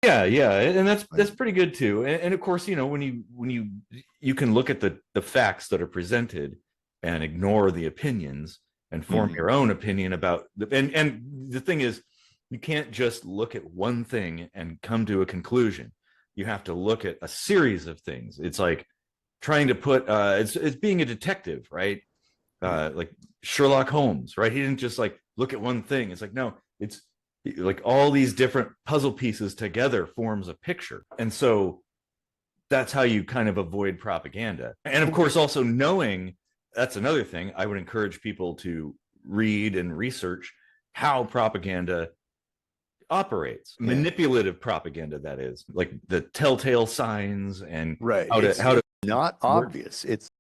Speaker 2: Yeah, and that's pretty good too. And of course, you know, when you can look at the facts that are presented and ignore the opinions and form your own opinion about and the thing is, you can't just look at one thing and come to a conclusion. You have to look at a series of things. It's like trying to put it's being a detective, right? Like Sherlock Holmes, right? He didn't just like look at one thing. It's like, no, it's like all these different puzzle pieces together forms a picture. And so that's how you kind of avoid propaganda. And of course, also knowing, that's another thing. I would encourage people to read and research how propaganda operates. Manipulative propaganda, that is, like the telltale signs and how to
Speaker 1: not obvious. It's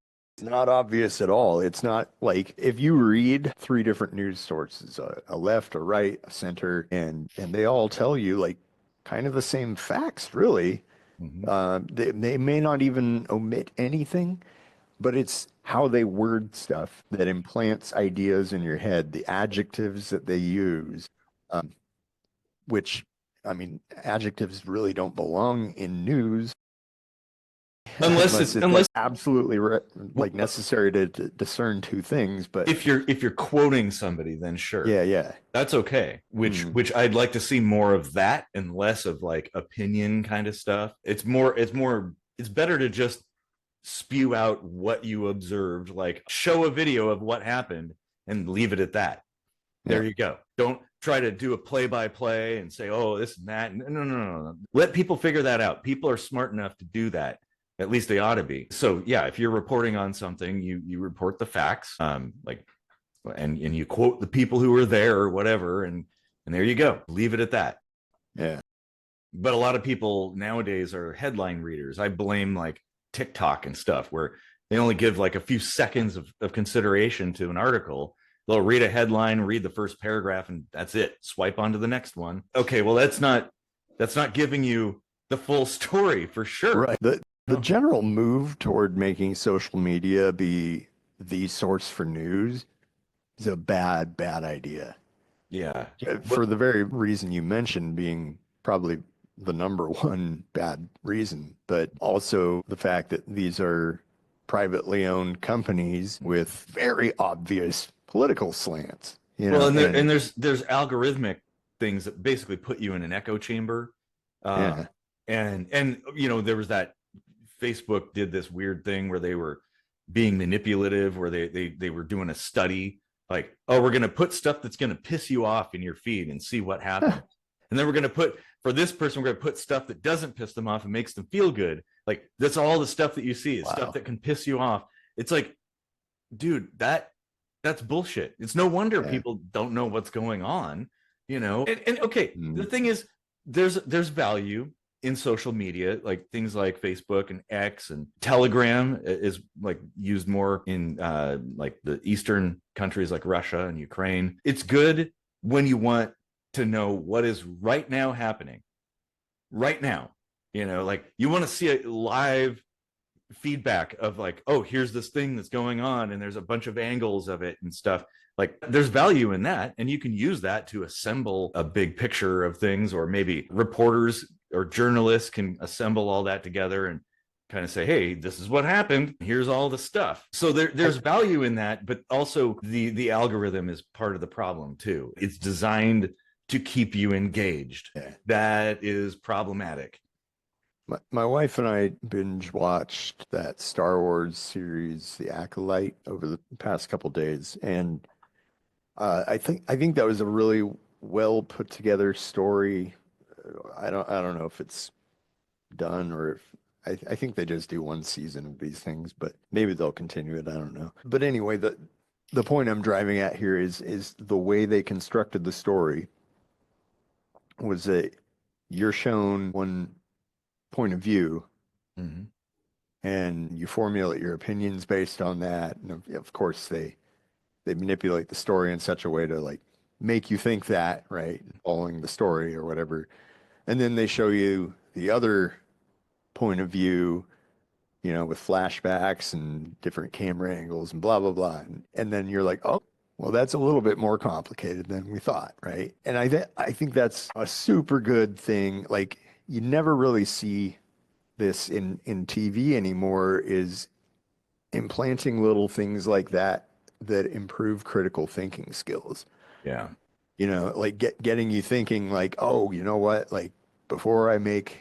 Speaker 1: not obvious at all. It's not like if you read three different news sources, a left, a right, a center, and they all tell you like kind of the same facts, really. They may not even omit anything, but it's how they word stuff that implants ideas in your head, the adjectives that they use, which, I mean, adjectives really don't belong in news. Unless it's like absolutely like necessary to discern two things. But
Speaker 2: if you're quoting somebody, then sure, that's okay. Which I'd like to see more of that and less of like opinion kind of stuff. It's better to just spew out what you observed, like show a video of what happened and leave it at that. There you go. Don't try to do a play-by-play and say, oh, this and that. No. Let people figure that out. People are smart enough to do that. At least they ought to be. So yeah, if you're reporting on something, you report the facts, and you quote the people who were there or whatever, and there you go. Leave it at that.
Speaker 1: Yeah.
Speaker 2: But a lot of people nowadays are headline readers. I blame like TikTok and stuff, where they only give like a few seconds of consideration to an article. They'll read a headline, read the first paragraph, and that's it. Swipe on to the next one. Okay, well, that's not giving you the full story for sure.
Speaker 1: Right. The general move toward making social media be the source for news is a bad idea.
Speaker 2: Yeah.
Speaker 1: For the very reason you mentioned, being probably the number one bad reason, but also the fact that these are privately owned companies with very obvious political slants.
Speaker 2: Well, and there's algorithmic things that basically put you in an echo chamber. And there was that Facebook did this weird thing where they were being manipulative, where they were doing a study like, oh, we're going to put stuff that's going to piss you off in your feed and see what happens. And then we're going to put, for this person, we're going to put stuff that doesn't piss them off and makes them feel good. Like, that's all the stuff that you see is stuff that can piss you off. It's like, dude, that's bullshit. It's no wonder people don't know what's going on, And okay, the thing is, there's value in social media, like things like Facebook and X and Telegram is like used more in like the Eastern countries like Russia and Ukraine. It's good when you want to know what is right now happening. Right now, like you want to see a live feedback of like, oh, here's this thing that's going on and there's a bunch of angles of it and stuff. Like there's value in that, and you can use that to assemble a big picture of things, or maybe reporters or journalists can assemble all that together and kind of say, hey, this is what happened, here's all the stuff. So there's value in that, but also the algorithm is part of the problem too. It's designed to keep you engaged. That is problematic.
Speaker 1: My wife and I binge watched that Star Wars series, The Acolyte, over the past couple days, and I think that was a really well put together story. I don't know if it's done, or if I think they just do one season of these things, but maybe they'll continue it. I don't know. But anyway, the point I'm driving at here is the way they constructed the story was that you're shown one point of view, and you formulate your opinions based on that. And of course, they manipulate the story in such a way to like make you think that, right, following the story or whatever. And then they show you the other point of view, with flashbacks and different camera angles and blah, blah, blah. And then you're like, oh, well, that's a little bit more complicated than we thought, right? And I think that's a super good thing. Like, you never really see this in TV anymore, is implanting little things like that improve critical thinking skills.
Speaker 2: Yeah.
Speaker 1: Like getting you thinking like, oh, you know what? Like, before I make,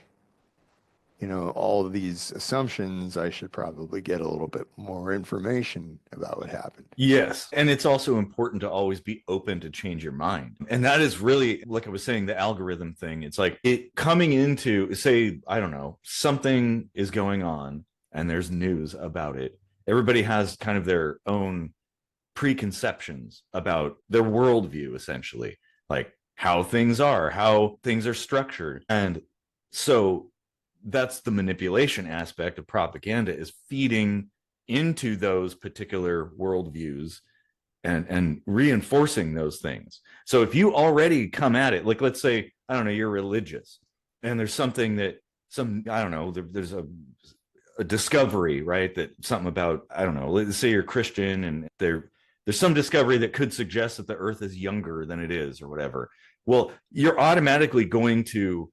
Speaker 1: all of these assumptions, I should probably get a little bit more information about what happened.
Speaker 2: Yes. And it's also important to always be open to change your mind. And that is really, like I was saying, the algorithm thing. It's like it coming into, say, I don't know, something is going on and there's news about it. Everybody has kind of their own preconceptions about their worldview, essentially, like how things are structured. And so that's the manipulation aspect of propaganda, is feeding into those particular worldviews and reinforcing those things. So if you already come at it, like, let's say, I don't know, you're religious and there's something that there's a discovery, right? That something about, I don't know, let's say you're Christian and there's some discovery that could suggest that the earth is younger than it is or whatever. Well, you're automatically going to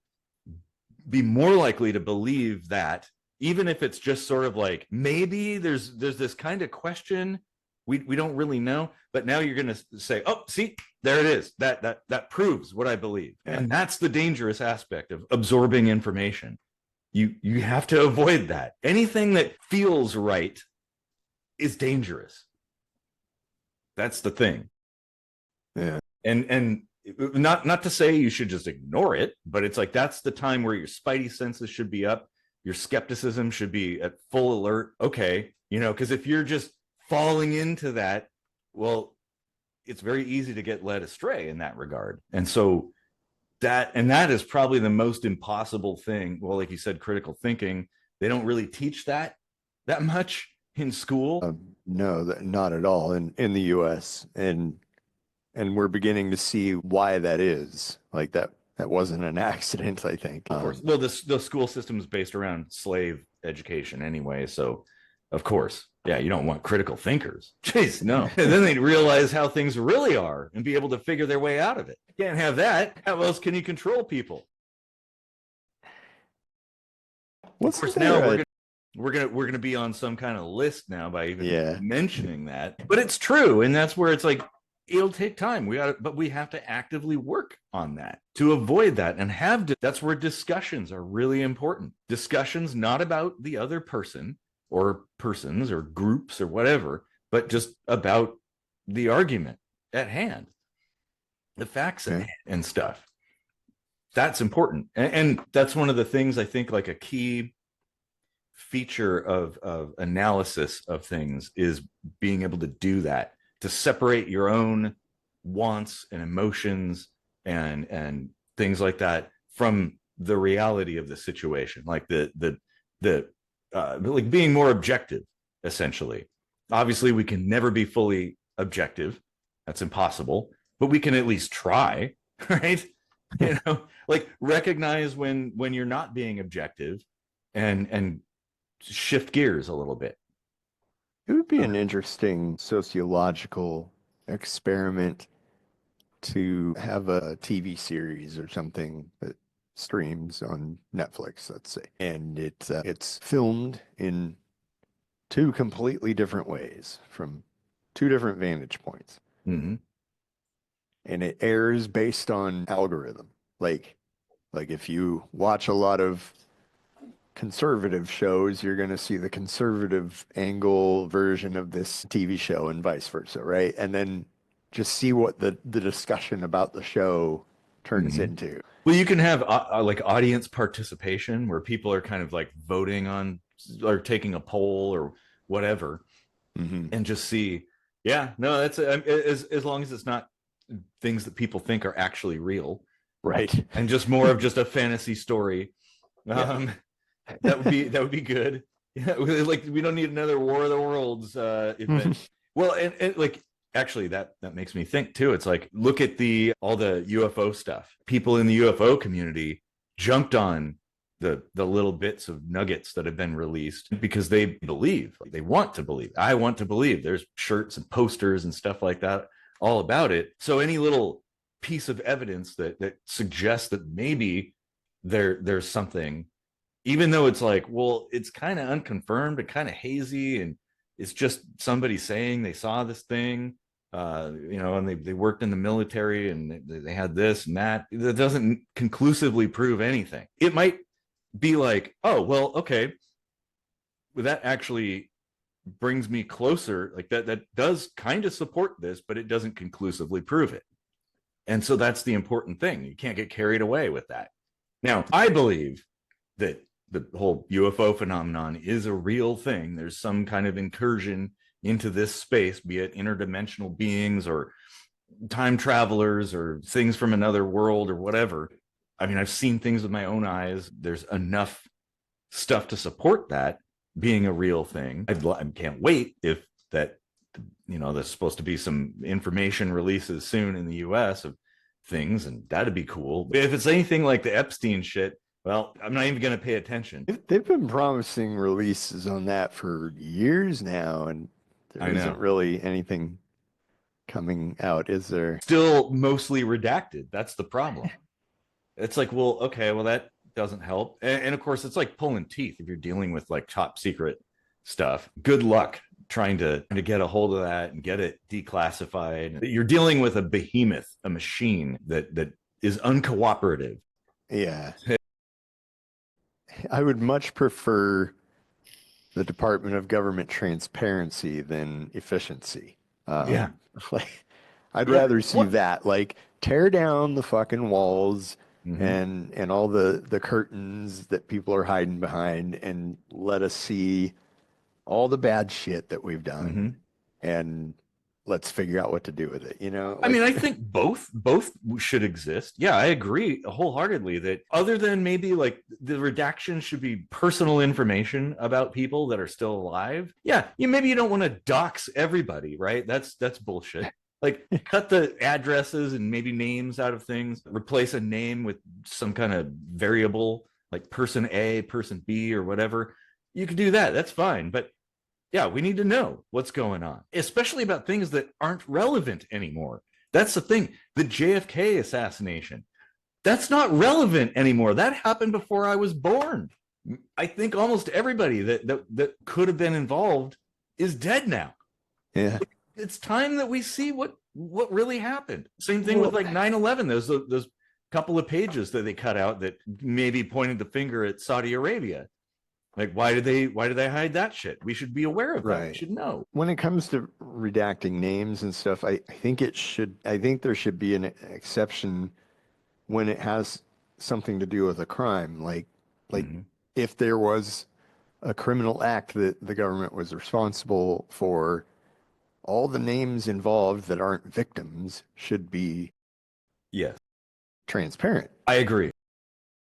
Speaker 2: be more likely to believe that, even if it's just sort of like, maybe there's this kind of question, we don't really know, but now you're going to say, oh, see, there it is. That proves what I believe. And that's the dangerous aspect of absorbing information. You have to avoid that. Anything that feels right is dangerous. That's the thing.
Speaker 1: Yeah.
Speaker 2: And not to say you should just ignore it, but it's like that's the time where your spidey senses should be up, your skepticism should be at full alert. Okay, because if you're just falling into that, well, it's very easy to get led astray in that regard. And so that is probably the most impossible thing. Well, like you said, critical thinking, they don't really teach that much in school.
Speaker 1: No, not at all in the US. And we're beginning to see why that is. Like that wasn't an accident, I think.
Speaker 2: Of course. Well, the school system is based around slave education anyway. So, of course, yeah, you don't want critical thinkers. Jeez, no. And then they'd realize how things really are and be able to figure their way out of it. You can't have that. How else can you control people? Of course, now we're gonna be on some kind of list now by even mentioning that. But it's true, and that's where it's like it'll take time. But we have to actively work on that to avoid that and that's where discussions are really important. Discussions not about the other person or persons or groups or whatever, but just about the argument at hand, the facts and stuff. That's important. And that's one of the things I think like a key feature of analysis of things is being able to do that, to separate your own wants and emotions and things like that from the reality of the situation, like like being more objective, essentially. Obviously, we can never be fully objective. That's impossible, but we can at least try, right? Like recognize when you're not being objective and shift gears a little bit.
Speaker 1: It would be an interesting sociological experiment to have a TV series or something that streams on Netflix, let's say, and it's filmed in two completely different ways from two different vantage points.
Speaker 2: Mm-hmm.
Speaker 1: And it airs based on algorithm. Like if you watch a lot of conservative shows, you're going to see the conservative angle version of this TV show and vice versa, right? And then just see what the discussion about the show turns into.
Speaker 2: Well, you can have like audience participation where people are kind of like voting on or taking a poll or whatever, and just see, that's as long as it's not things that people think are actually real,
Speaker 1: right? And
Speaker 2: just more of just a fantasy story. That would be good. Yeah, like we don't need another War of the Worlds event. Well, and like actually that makes me think too. It's like look at all the UFO stuff. People in the UFO community jumped on the little bits of nuggets that have been released because they believe. They want to believe. I want to believe. There's shirts and posters and stuff like that all about it. So any little piece of evidence that suggests that maybe there's something, even though it's like, well, it's kind of unconfirmed and kind of hazy, and it's just somebody saying they saw this thing, and they worked in the military and they had this and that. That doesn't conclusively prove anything. It might be like, oh, well, okay, well, that actually brings me closer. Like that does kind of support this, but it doesn't conclusively prove it. And so that's the important thing. You can't get carried away with that. Now, I believe that the whole UFO phenomenon is a real thing. There's some kind of incursion into this space, be it interdimensional beings or time travelers or things from another world or whatever. I mean, I've seen things with my own eyes. There's enough stuff to support that being a real thing. I can't wait if that, there's supposed to be some information releases soon in the US of things, and that'd be cool. If it's anything like the Epstein shit, well, I'm not even going to pay attention.
Speaker 1: They've been promising releases on that for years now, and there isn't really anything coming out, is there?
Speaker 2: Still mostly redacted. That's the problem. It's like, well, okay, well, that doesn't help. And of course, it's like pulling teeth if you're dealing with like top secret stuff. Good luck trying to get a hold of that and get it declassified. You're dealing with a behemoth, a machine that is uncooperative.
Speaker 1: Yeah. I would much prefer the Department of Government transparency than efficiency.
Speaker 2: Yeah.
Speaker 1: Like, I'd
Speaker 2: Yeah.
Speaker 1: rather see
Speaker 2: What?
Speaker 1: that. Like, tear down the fucking walls
Speaker 2: Mhm.
Speaker 1: and all the curtains that people are hiding behind, and let us see all the bad shit that we've done,
Speaker 2: Mhm.
Speaker 1: and let's figure out what to do with it.
Speaker 2: I mean, I
Speaker 1: Like,
Speaker 2: think both should exist. Yeah, I agree wholeheartedly that other than maybe like the redaction should be personal information about people that are still alive. Yeah, maybe you don't want to dox everybody, right? That's bullshit. Like cut the addresses and maybe names out of things, replace a name with some kind of variable like person A, person B, or whatever. You could do that. That's fine. But yeah, we need to know what's going on, especially about things that aren't relevant anymore. That's the thing. The JFK assassination, that's not relevant anymore. That happened before I was born. I think almost everybody that could have been involved is dead now.
Speaker 1: yeah.
Speaker 2: It's time that we see what really happened. Same thing with
Speaker 1: Well,
Speaker 2: like 9/11. Those couple of pages that they cut out that maybe pointed the finger at Saudi Arabia. Like, why did they hide that shit? We should be aware of that. We
Speaker 1: right.
Speaker 2: should know.
Speaker 1: When it comes to redacting names and stuff, I think there should be an exception when it has something to do with a crime. Like
Speaker 2: Mhm.
Speaker 1: if there was a criminal act that the government was responsible for, all the names involved that aren't victims should be
Speaker 2: Yes,
Speaker 1: transparent.
Speaker 2: I agree.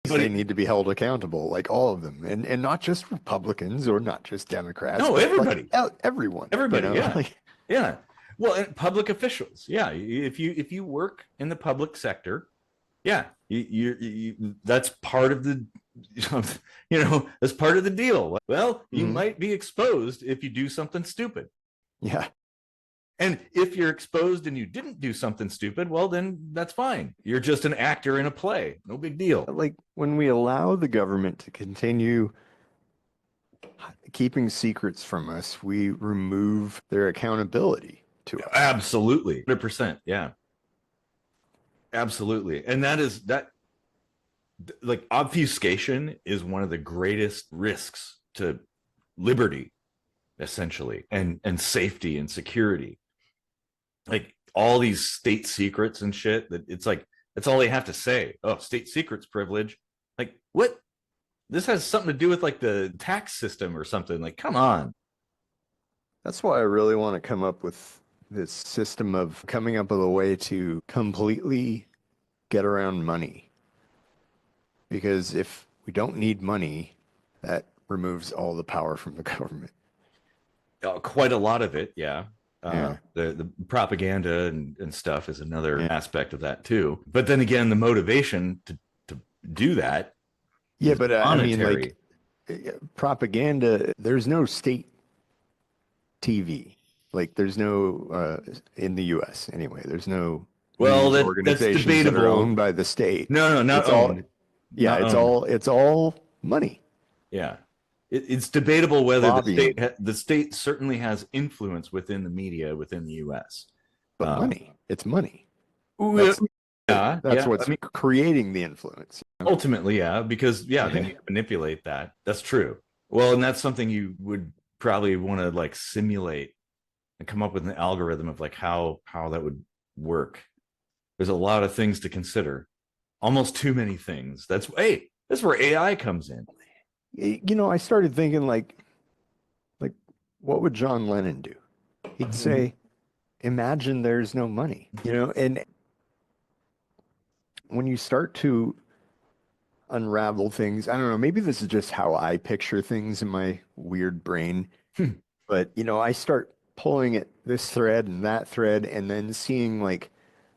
Speaker 1: They need to be held accountable, like all of them, and not just Republicans or not just Democrats.
Speaker 2: No,
Speaker 1: but
Speaker 2: everybody.
Speaker 1: like everyone.
Speaker 2: Everybody, yeah.
Speaker 1: Like,
Speaker 2: Yeah. Well, and public officials. Yeah. If you work in the public sector, yeah, that's part of the that's part of the deal. Well, you
Speaker 1: Mhm.
Speaker 2: might be exposed if you do something stupid.
Speaker 1: Yeah.
Speaker 2: And if you're exposed and you didn't do something stupid, well, then that's fine. You're just an actor in a play. No big deal.
Speaker 1: Like when we allow the government to continue keeping secrets from us, we remove their accountability to us.
Speaker 2: Absolutely. 100%. Yeah. Absolutely. And that like obfuscation is one of the greatest risks to liberty, essentially, and safety and security. Like all these state secrets and shit, that it's like that's all they have to say. Oh, state secrets privilege. Like what? This has something to do with like the tax system or something. Like, come on.
Speaker 1: That's why I really want to come up with this system of coming up with a way to completely get around money. Because if we don't need money, that removes all the power from the government.
Speaker 2: Quite a lot of it, yeah.
Speaker 1: Yeah.
Speaker 2: The propaganda and stuff is another
Speaker 1: Yeah.
Speaker 2: aspect of that too. But then again, the motivation to do that,
Speaker 1: Yeah, but I mean,
Speaker 2: monetary.
Speaker 1: like propaganda, there's no state TV. Like there's no in the US anyway, there's no
Speaker 2: Well,
Speaker 1: news
Speaker 2: that's
Speaker 1: organizations that are
Speaker 2: debatable.
Speaker 1: owned by the state.
Speaker 2: No, not
Speaker 1: It's all
Speaker 2: owned.
Speaker 1: yeah,
Speaker 2: Not
Speaker 1: it's
Speaker 2: owned.
Speaker 1: it's all money.
Speaker 2: Yeah. It's debatable whether
Speaker 1: Lobbying.
Speaker 2: the state certainly has influence within the media within the U.S.
Speaker 1: But money. It's money.
Speaker 2: Well,
Speaker 1: That's
Speaker 2: yeah.
Speaker 1: what's
Speaker 2: I mean,
Speaker 1: creating the influence.
Speaker 2: ultimately, yeah, because they
Speaker 1: Yeah.
Speaker 2: need to manipulate that. That's true. Well, and that's something you would probably want to like simulate and come up with an algorithm of like how that would work. There's a lot of things to consider. Almost too many things. That's where AI comes in.
Speaker 1: You know, I started thinking like what would John Lennon do? He'd say, imagine there's no money, you know, and when you start to unravel things, I don't know, maybe this is just how I picture things in my weird brain, but you know, I start pulling at this thread and that thread and then seeing like,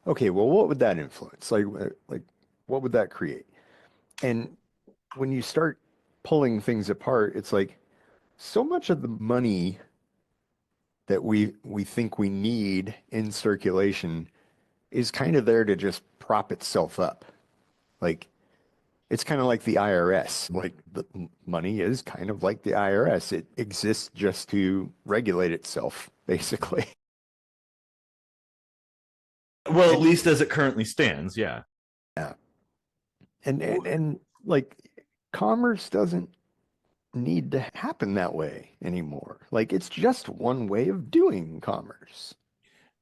Speaker 1: okay, well, what would that influence? Like what would that create? And when you start pulling things apart, it's like so much of the money that we think we need in circulation is kind of there to just prop itself up. Like it's kind of like the IRS. Like the money is kind of like the IRS. It exists just to regulate itself, basically.
Speaker 2: Well, at least as it currently stands, yeah.
Speaker 1: Yeah. And like commerce doesn't need to happen that way anymore. Like it's just one way of doing commerce.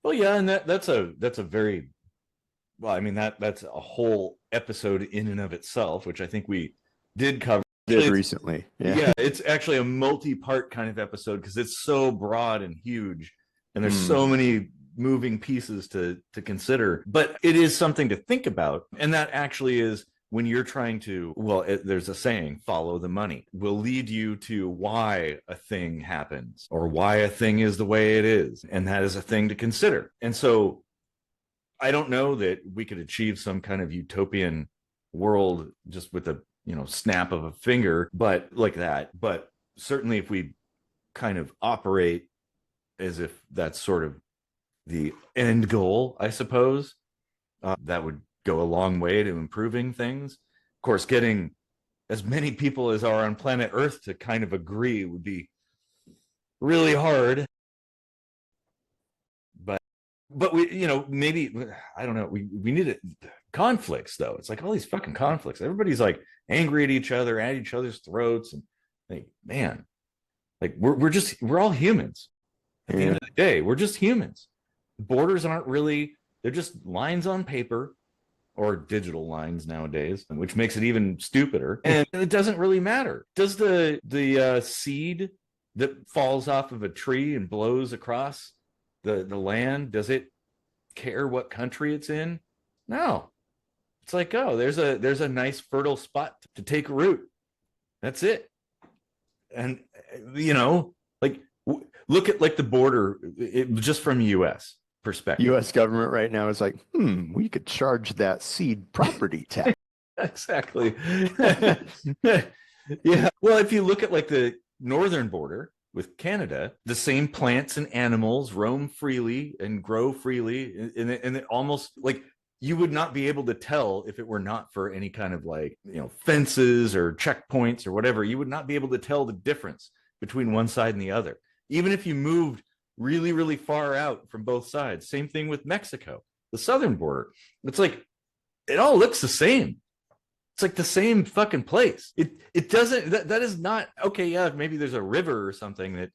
Speaker 2: Well, yeah, and that's a very well, I mean that's a whole episode in and of itself, which I think we did cover.
Speaker 1: Did recently.
Speaker 2: Yeah, it's actually a multi-part kind of episode because it's so broad and huge, and there's so many moving pieces to consider. But it is something to think about, and that actually is when you're trying to, well, there's a saying, follow the money, will lead you to why a thing happens or why a thing is the way it is. And that is a thing to consider. And so I don't know that we could achieve some kind of utopian world just with a, snap of a finger, but like that. But certainly if we kind of operate as if that's sort of the end goal, I suppose, that would go a long way to improving things. Of course, getting as many people as are on planet Earth to kind of agree would be really hard. But we, maybe, I don't know, we need it. Conflicts, though. It's like all these fucking conflicts. Everybody's like angry at each other, at each other's throats, and like, man, like we're all humans. At the end of the day, we're just humans. Borders aren't really, they're just lines on paper, or digital lines nowadays, which makes it even stupider. And it doesn't really matter. Does the seed that falls off of a tree and blows across the land, does it care what country it's in? No. It's like, oh, there's a nice fertile spot to take root. That's it. And like look at like the border, just from US perspective.
Speaker 1: U.S. government right now is like, we could charge that seed property tax.
Speaker 2: Exactly. Yeah. Well, if you look at like the northern border with Canada, the same plants and animals roam freely and grow freely, and it almost like you would not be able to tell if it were not for any kind of like fences or checkpoints or whatever. You would not be able to tell the difference between one side and the other, even if you moved really, really far out from both sides. Same thing with Mexico, the southern border. It's like, it all looks the same. It's like the same fucking place. It doesn't, that is not, okay, yeah, maybe there's a river or something that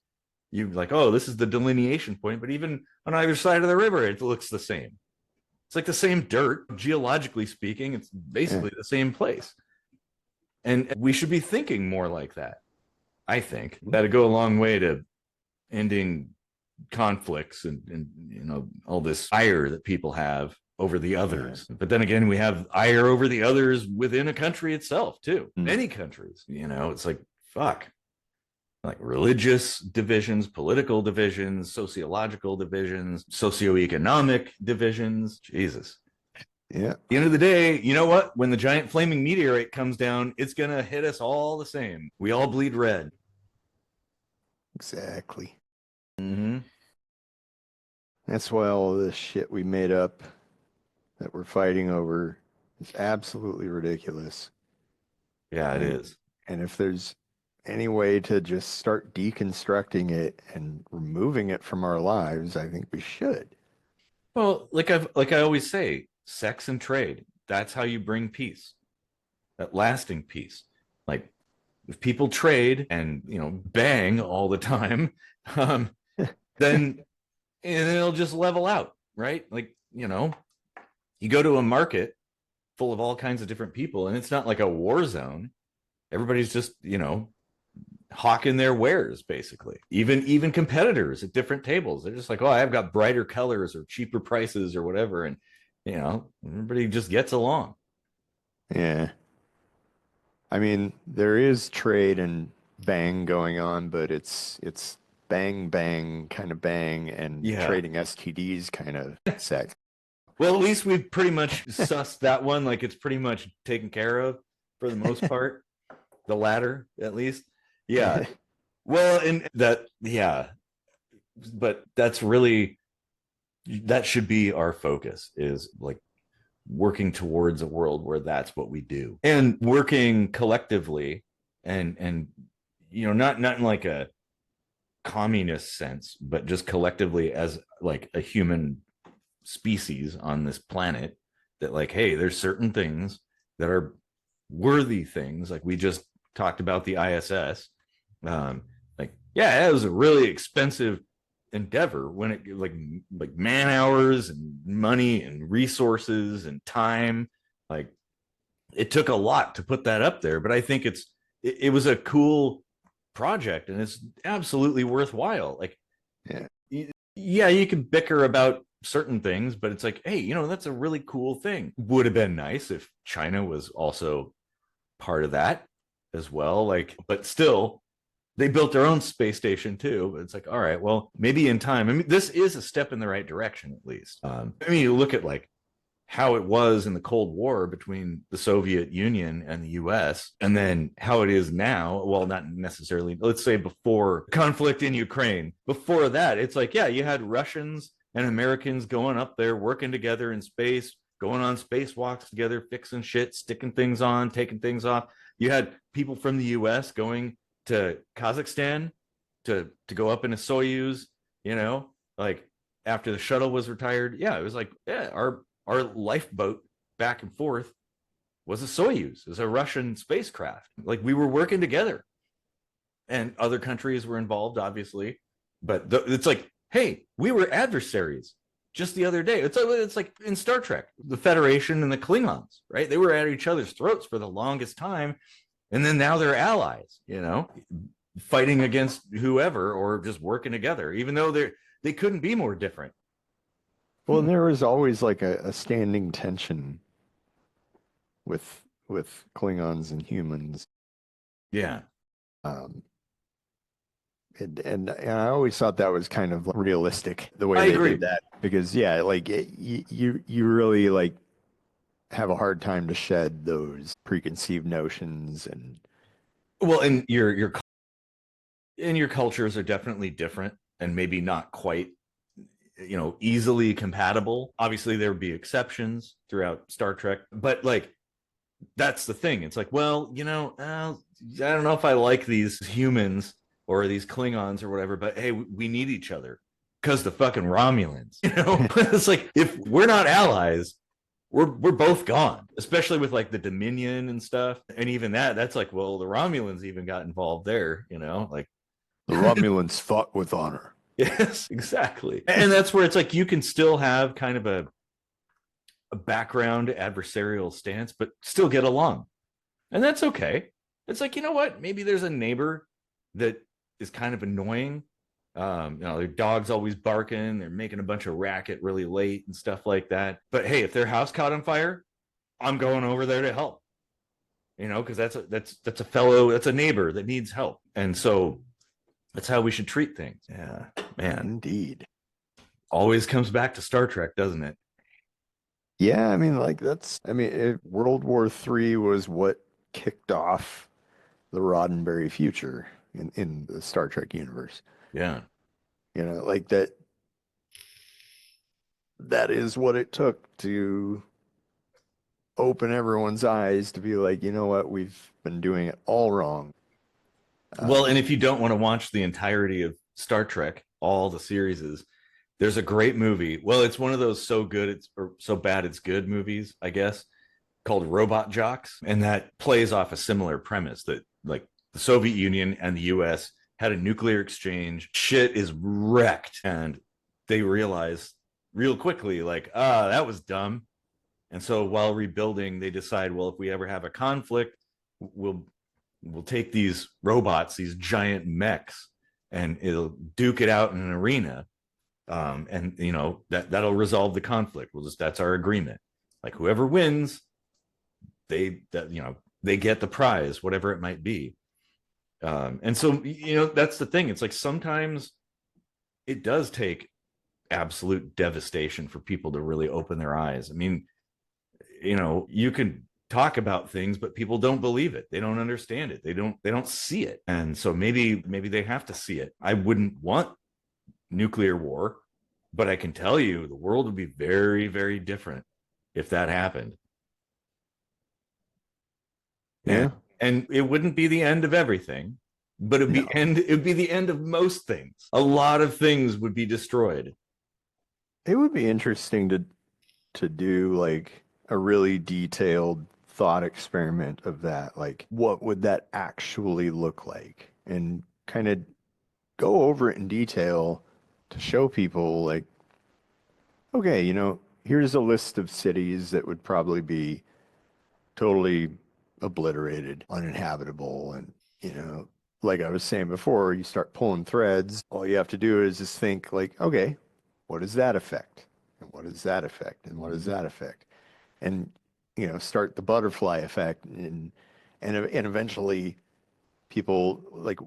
Speaker 2: you like, oh, this is the delineation point, but even on either side of the river, it looks the same. It's like the same dirt, geologically speaking, it's basically the same place. And we should be thinking more like that. I think that'd go a long way to ending conflicts and all this ire that people have over the others. But then again, we have ire over the others within a country itself too. Many countries, it's like, fuck, like religious divisions, political divisions, sociological divisions, socioeconomic divisions. Jesus.
Speaker 1: Yeah.
Speaker 2: At the end of the day, you know what? When the giant flaming meteorite comes down, it's going to hit us all the same. We all bleed red.
Speaker 1: Exactly.
Speaker 2: Mm-hmm.
Speaker 1: That's why all of this shit we made up that we're fighting over is absolutely ridiculous.
Speaker 2: Yeah, it is.
Speaker 1: And if there's any way to just start deconstructing it and removing it from our lives, I think we should.
Speaker 2: Well, like I always say, sex and trade, that's how you bring peace. That lasting peace. Like if people trade and bang all the time, then it'll just level out, right? Like, you go to a market full of all kinds of different people, and it's not like a war zone. Everybody's just, hawking their wares, basically. Even competitors at different tables, they're just like, oh, I've got brighter colors or cheaper prices or whatever, and everybody just gets along.
Speaker 1: Yeah. I mean, there is trade and bang going on, but it's bang bang kind of bang and trading STDs kind of sex.
Speaker 2: Well, at least we've pretty much sussed that one. Like it's pretty much taken care of for the most part. The latter, at least. Yeah. Well, and that, but that's really, that should be our focus, is like working towards a world where that's what we do, and working collectively and not in like a communist sense, but just collectively as like a human species on this planet, that like, hey, there's certain things that are worthy things. Like we just talked about the ISS. Like, yeah, it was a really expensive endeavor when it like man hours and money and resources and time. Like it took a lot to put that up there, but I think it was a cool project and it's absolutely worthwhile. Like, yeah, you can bicker about certain things, but it's like, hey, that's a really cool thing. Would have been nice if China was also part of that as well. Like, but still, they built their own space station too. But it's like, all right, well, maybe in time. I mean, this is a step in the right direction, at least. I mean, you look at like how it was in the Cold War between the Soviet Union and the US, and then how it is now. Well, not necessarily, let's say before conflict in Ukraine. Before that, it's like, yeah, you had Russians and Americans going up there, working together in space, going on spacewalks together, fixing shit, sticking things on, taking things off. You had people from the US going to Kazakhstan to go up in a Soyuz, like after the shuttle was retired. Yeah, it was like, yeah, our lifeboat back and forth was a Soyuz. It was a Russian spacecraft. Like we were working together, and other countries were involved, obviously. But it's like, hey, we were adversaries just the other day. It's like in Star Trek, the Federation and the Klingons, right? They were at each other's throats for the longest time. And then now they're allies, fighting against whoever or just working together, even though they couldn't be more different.
Speaker 1: Well, and there was always like a standing tension with Klingons and humans.
Speaker 2: Yeah.
Speaker 1: And I always thought that was kind of realistic the way
Speaker 2: I
Speaker 1: they
Speaker 2: agree.
Speaker 1: did that, because yeah, like you really like have a hard time to shed those preconceived notions. And
Speaker 2: Well, and your cultures are definitely different and maybe not quite easily compatible. Obviously there would be exceptions throughout Star Trek, but like that's the thing. It's like, well, I don't know if I like these humans or these Klingons or whatever, but hey, we need each other because the fucking Romulans. It's like, if we're not allies, we're both gone, especially with like the Dominion and stuff. And even that's like, well, the Romulans even got involved there, like
Speaker 1: the Romulans fought with honor.
Speaker 2: Yes, exactly. And that's where it's like you can still have kind of a background adversarial stance, but still get along. And that's okay. It's like, you know what? Maybe there's a neighbor that is kind of annoying. Their dog's always barking. They're making a bunch of racket really late and stuff like that. But hey, if their house caught on fire, I'm going over there to help. Because that's a neighbor that needs help. And so that's how we should treat things. Yeah, man.
Speaker 1: Indeed.
Speaker 2: Always comes back to Star Trek, doesn't it?
Speaker 1: Yeah, I mean, like World War III was what kicked off the Roddenberry future in the Star Trek universe.
Speaker 2: Yeah.
Speaker 1: Like that is what it took to open everyone's eyes to be like, you know what, we've been doing it all wrong.
Speaker 2: Well, and if you don't want to watch the entirety of Star Trek, all the series, there's a great movie. Well, it's one of those so bad it's good movies, I guess, called Robot Jocks. And that plays off a similar premise that like the Soviet Union and the US had a nuclear exchange. Shit is wrecked. And they realize real quickly, like, that was dumb. And so while rebuilding, they decide, well, if we ever have a conflict, we'll take these robots, these giant mechs, and it'll duke it out in an arena. And that'll resolve the conflict. That's our agreement. Like whoever wins, they get the prize, whatever it might be. And so, that's the thing. It's like sometimes it does take absolute devastation for people to really open their eyes. I mean, you can talk about things, but people don't believe it. They don't understand it. They don't see it. And so maybe they have to see it. I wouldn't want nuclear war, but I can tell you the world would be very, very different if that happened.
Speaker 1: Yeah.
Speaker 2: And it wouldn't be the end of everything, but it'd be the end of most things. A lot of things would be destroyed.
Speaker 1: It would be interesting to do like a really detailed thought experiment of that. Like, what would that actually look like? And kind of go over it in detail to show people, like, okay, here's a list of cities that would probably be totally obliterated, uninhabitable. And, like I was saying before, you start pulling threads, all you have to do is just think, like, okay, what does that affect? And what does that affect? And what does that affect? And, start the butterfly effect, and eventually people like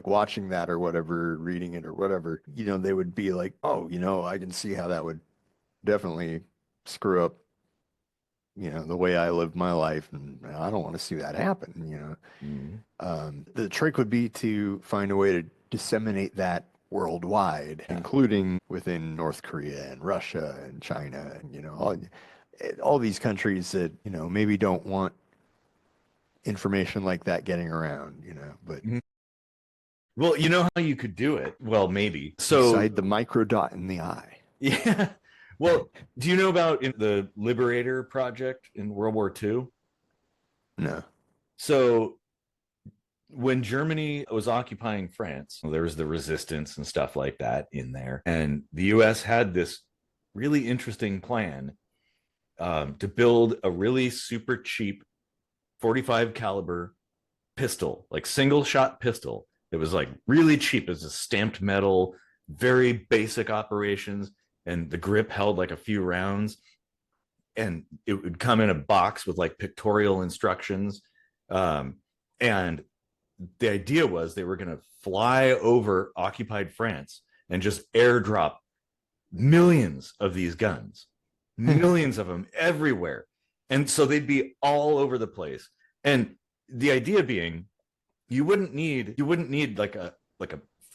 Speaker 1: watching that or whatever, reading it or whatever, they would be like, oh, I can see how that would definitely screw up, the way I live my life, and I don't want to see that happen. The trick would be to find a way to disseminate that worldwide, including within North Korea and Russia and China, and all these countries that maybe don't want information like that getting around, but
Speaker 2: Well, you know how you could do it? Well, maybe. So
Speaker 1: beside the micro dot in the eye.
Speaker 2: yeah. Well, do you know about the Liberator project in World War II?
Speaker 1: No.
Speaker 2: So when Germany was occupying France, there was the resistance and stuff like that in there. And the US had this really interesting plan to build a really super cheap 45 caliber pistol, like single shot pistol. It was like really cheap. It was a stamped metal, very basic operations. And the grip held like a few rounds. And it would come in a box with like pictorial instructions. And the idea was they were going to fly over occupied France and just airdrop millions of these guns, millions of them everywhere. And so they'd be all over the place. And the idea being, you wouldn't need like a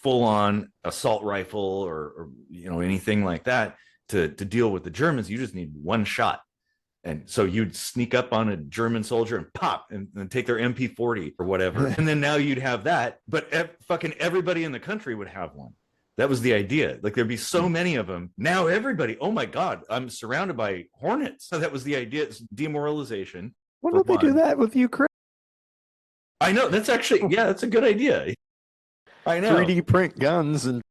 Speaker 2: full-on assault rifle or anything like that to deal with the Germans. You just need one shot. And so you'd sneak up on a German soldier and pop and take their MP40 or whatever. And then now you'd have that, but fucking everybody in the country would have one. That was the idea. Like there'd be so many of them. Now everybody, oh my God, I'm surrounded by hornets. So that was the idea. It's demoralization.
Speaker 1: Why don't they do that with Ukraine?
Speaker 2: I know. That's actually, yeah, that's a good idea. I know.
Speaker 1: 3D print guns and.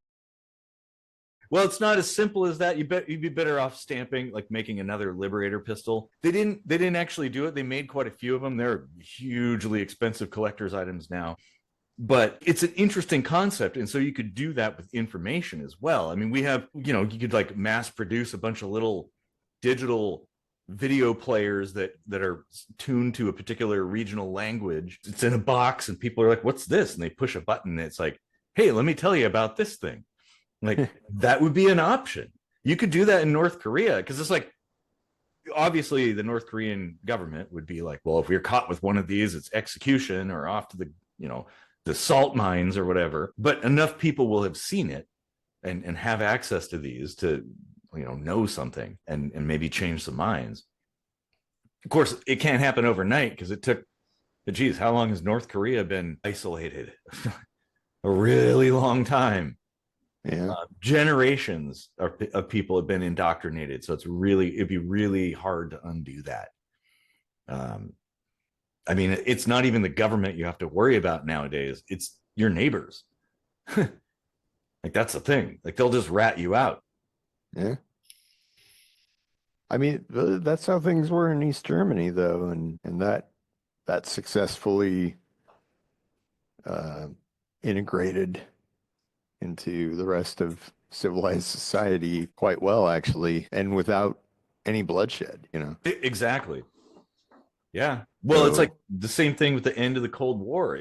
Speaker 2: Well, it's not as simple as that. You'd be better off stamping, like making another Liberator pistol. They didn't actually do it. They made quite a few of them. They're hugely expensive collector's items now. But it's an interesting concept. And so you could do that with information as well. I mean, we have, you could like mass produce a bunch of little digital video players that are tuned to a particular regional language. It's in a box and people are like, what's this? And they push a button and it's like, hey, let me tell you about this thing. Like that would be an option. You could do that in North Korea because it's like, obviously the North Korean government would be like, well, if we're caught with one of these, it's execution or off to the, the salt mines or whatever. But enough people will have seen it and have access to these to, know something and maybe change some minds. Of course, it can't happen overnight because it took, geez, how long has North Korea been isolated? A really long time.
Speaker 1: Yeah.
Speaker 2: Generations of people have been indoctrinated. So it'd be really hard to undo that. I mean, it's not even the government you have to worry about nowadays. It's your neighbors. Like that's the thing. Like they'll just rat you out.
Speaker 1: Yeah. I mean, that's how things were in East Germany, though, and that successfully integrated into the rest of civilized society quite well, actually, and without any bloodshed,
Speaker 2: Exactly. Yeah. Well, it's like the same thing with the end of the Cold War.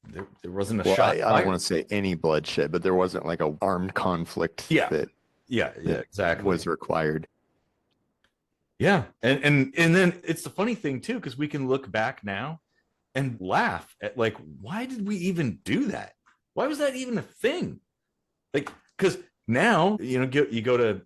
Speaker 2: There wasn't a shot.
Speaker 1: I don't want to say any bloodshed, but there wasn't like a armed conflict that
Speaker 2: exactly
Speaker 1: was required.
Speaker 2: Yeah. And then it's the funny thing too, because we can look back now and laugh at like, why did we even do that? Why was that even a thing? Like, because now, you go to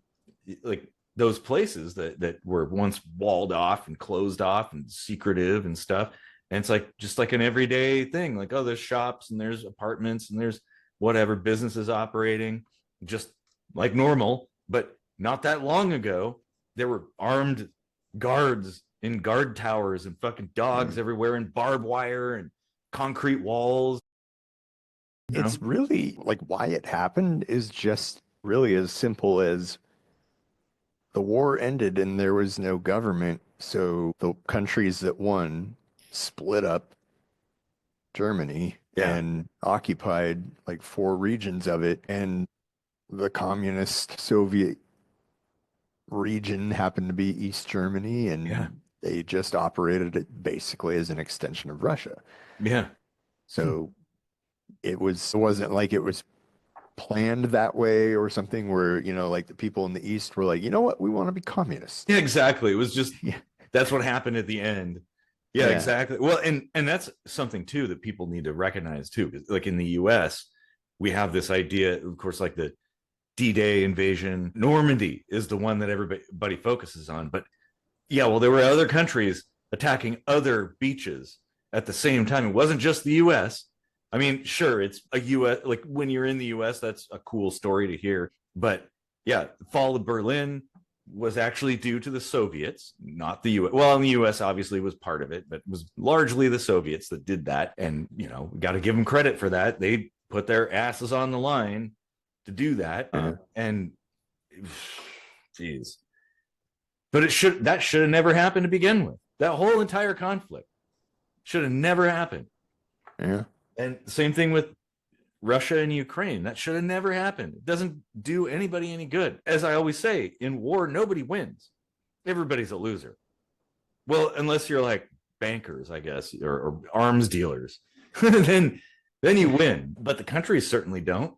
Speaker 2: like those places that were once walled off and closed off and secretive and stuff. And it's like, just like an everyday thing, like, oh, there's shops and there's apartments and there's whatever businesses operating just like normal. But not that long ago, there were armed guards in guard towers and fucking dogs everywhere and barbed wire and concrete walls.
Speaker 1: It's really like why it happened is just really as simple as the war ended and there was no government. So the countries that won split up Germany and occupied like 4 regions of it. And the communist Soviet region happened to be East Germany, and they just operated it basically as an extension of Russia.
Speaker 2: Yeah.
Speaker 1: So it wasn't like it was planned that way or something where, you know, like the people in the East were like, you know what, we want to be communists.
Speaker 2: Yeah, exactly. It was just, that's what happened at the end. Yeah, exactly. Well, and that's something too that people need to recognize too. Like in the US, we have this idea, of course, like the D-Day invasion. Normandy is the one that everybody focuses on. But yeah, well, there were other countries attacking other beaches at the same time. It wasn't just the US. I mean, sure, it's a US, like when you're in the US, that's a cool story to hear. But yeah, the fall of Berlin was actually due to the Soviets, not the US. Well, and the US obviously was part of it, but it was largely the Soviets that did that. And, you know, we got to give them credit for that. They put their asses on the line to do that. And geez, but that should have never happened to begin with. That whole entire conflict should have never happened.
Speaker 1: Yeah.
Speaker 2: And same thing with Russia and Ukraine. That should have never happened. It doesn't do anybody any good. As I always say, in war, nobody wins. Everybody's a loser. Well, unless you're like bankers, I guess, or arms dealers, then you win. But the countries certainly don't.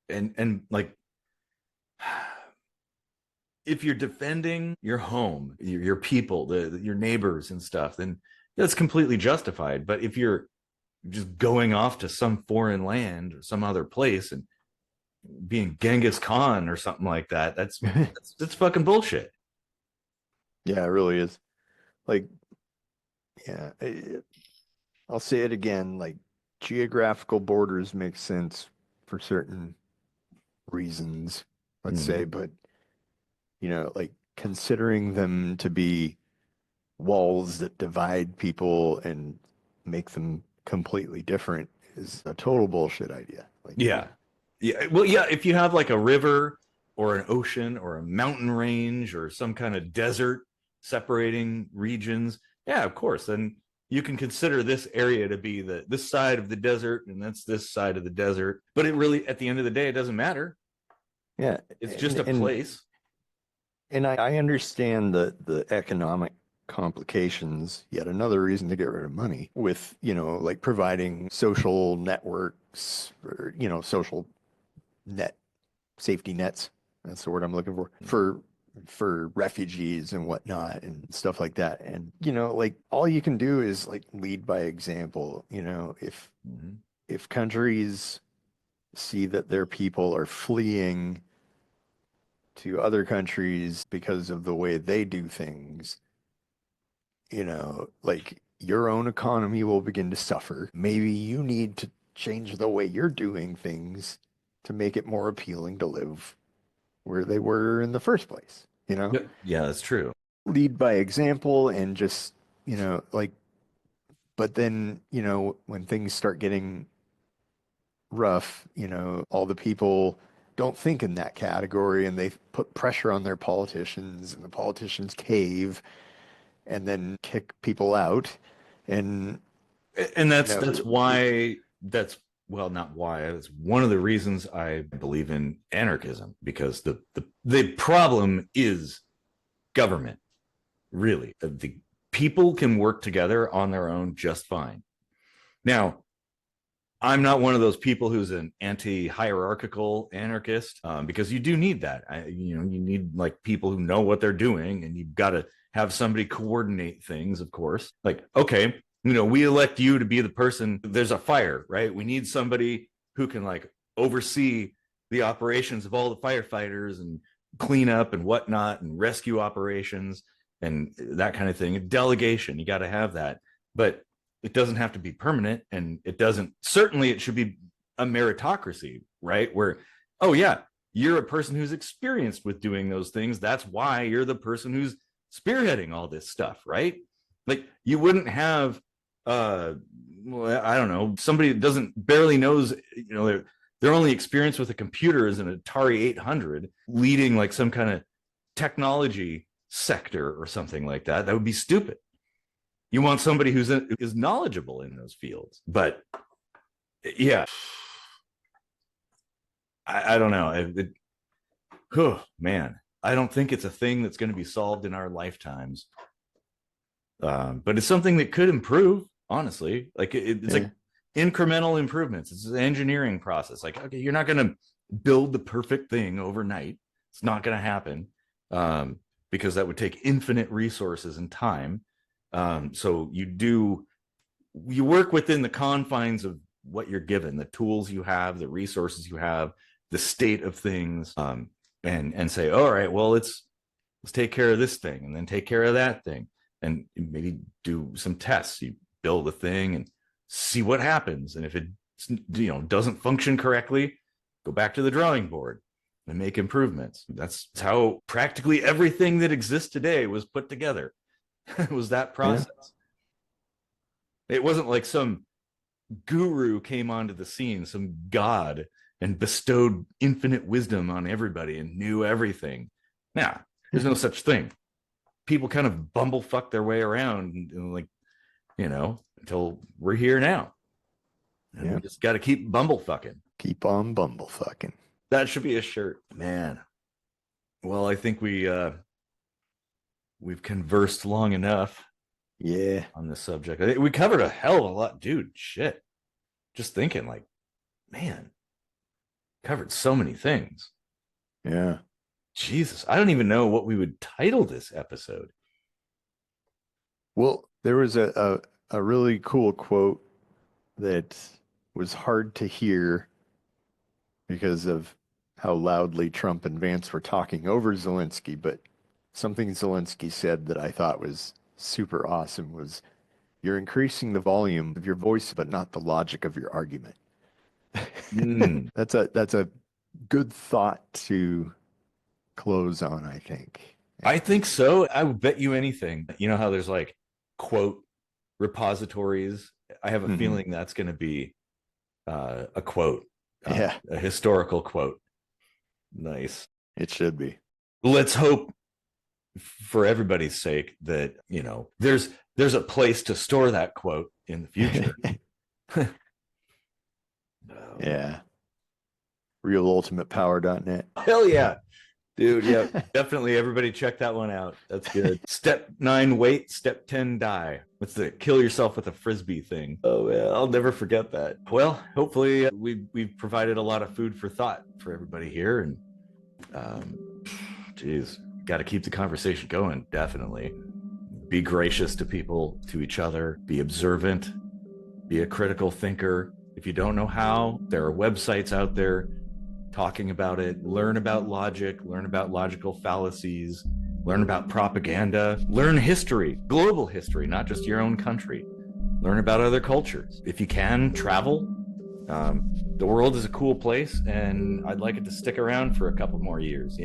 Speaker 2: And like, if you're defending your home, your people, your neighbors and stuff, then that's completely justified. But if you're just going off to some foreign land or some other place and being Genghis Khan or something like that, that's fucking bullshit.
Speaker 1: Yeah, it really is. Like, yeah, I'll say it again, like geographical borders make sense for certain reasons, let's say, but you know, like considering them to be walls that divide people and make them completely different is a total bullshit idea. Like,
Speaker 2: yeah. Well, yeah, if you have like a river or an ocean or a mountain range or some kind of desert separating regions, yeah, of course, then you can consider this area to be this side of the desert and that's this side of the desert. But it really, at the end of the day, it doesn't matter.
Speaker 1: Yeah,
Speaker 2: it's just a place.
Speaker 1: And I understand the economic complications, yet another reason to get rid of money with, you know, like providing social networks or, you know, social safety nets. That's the word I'm looking for refugees and whatnot and stuff like that. And, you know, like all you can do is like lead by example. You know, if countries see that their people are fleeing to other countries because of the way they do things, you know, like your own economy will begin to suffer. Maybe you need to change the way you're doing things to make it more appealing to live where they were in the first place, you know?
Speaker 2: Yeah, that's true.
Speaker 1: Lead by example and just, you know, like, but then, you know, when things start getting rough, you know, all the people don't think in that category and they put pressure on their politicians and the politicians cave and then kick people out. And
Speaker 2: that's why well, not why, it's one of the reasons I believe in anarchism, because the problem is government. Really, the people can work together on their own just fine. Now, I'm not one of those people who's an anti-hierarchical anarchist, because you do need that. You need like people who know what they're doing, and you've got to have somebody coordinate things, of course. Like, okay, you know, we elect you to be the person, there's a fire, right? We need somebody who can like oversee the operations of all the firefighters and clean up and whatnot and rescue operations and that kind of thing. Delegation, you got to have that. But it doesn't have to be permanent, and certainly it should be a meritocracy, right? Where, oh yeah, you're a person who's experienced with doing those things. That's why you're the person who's spearheading all this stuff, right? Like you wouldn't have well, I don't know, somebody that doesn't barely knows, their only experience with a computer is an Atari 800 leading like some kind of technology sector or something like that. That would be stupid. You want somebody is knowledgeable in those fields. But yeah, I don't know. Oh man, I don't think it's a thing that's going to be solved in our lifetimes. But it's something that could improve, honestly. Like it's like incremental improvements. It's an engineering process. Like, okay, you're not going to build the perfect thing overnight. It's not going to happen, because that would take infinite resources and time. So you work within the confines of what you're given, the tools you have, the resources you have, the state of things, and say, all right, well, let's take care of this thing and then take care of that thing, and maybe do some tests. You build a thing and see what happens. And if it doesn't function correctly, go back to the drawing board and make improvements. That's how practically everything that exists today was put together. It was that process. It wasn't like some guru came onto the scene, some god, and bestowed infinite wisdom on everybody and knew everything. Nah, there's no such thing. People kind of bumblefuck their way around and until we're here now. And we just got to keep bumblefucking.
Speaker 1: Keep on bumblefucking.
Speaker 2: That should be a shirt, man. Well, I think we've conversed long enough.
Speaker 1: Yeah.
Speaker 2: On this subject. I think we covered a hell of a lot, dude. Shit. Just thinking, like, man, covered so many things.
Speaker 1: Yeah.
Speaker 2: Jesus, I don't even know what we would title this episode.
Speaker 1: Well, there was a really cool quote that was hard to hear because of how loudly Trump and Vance were talking over Zelensky, but something Zelensky said that I thought was super awesome was, "You're increasing the volume of your voice, but not the logic of your argument." That's a good thought to close on, I think.
Speaker 2: I think so. I would bet you anything. You know how there's like quote repositories? I have a feeling that's going to be a quote. A historical quote. Nice.
Speaker 1: It should be.
Speaker 2: Let's hope, for everybody's sake, that there's a place to store that quote in the future.
Speaker 1: Yeah. RealUltimatePower.net.
Speaker 2: Hell yeah, dude. Yeah, definitely. Everybody check that one out. That's good. Step 9, wait. Step 10, die. What's the kill yourself with a frisbee thing? Oh yeah, I'll never forget that. Well, hopefully we've provided a lot of food for thought for everybody here, and geez, got to keep the conversation going. Definitely be gracious to people, to each other. Be observant. Be a critical thinker. If you don't know how, there are websites out there talking about it. Learn about logic, learn about logical fallacies, learn about propaganda, learn history, global history, not just your own country. Learn about other cultures. If you can, travel. The world is a cool place, and I'd like it to stick around for a couple more years,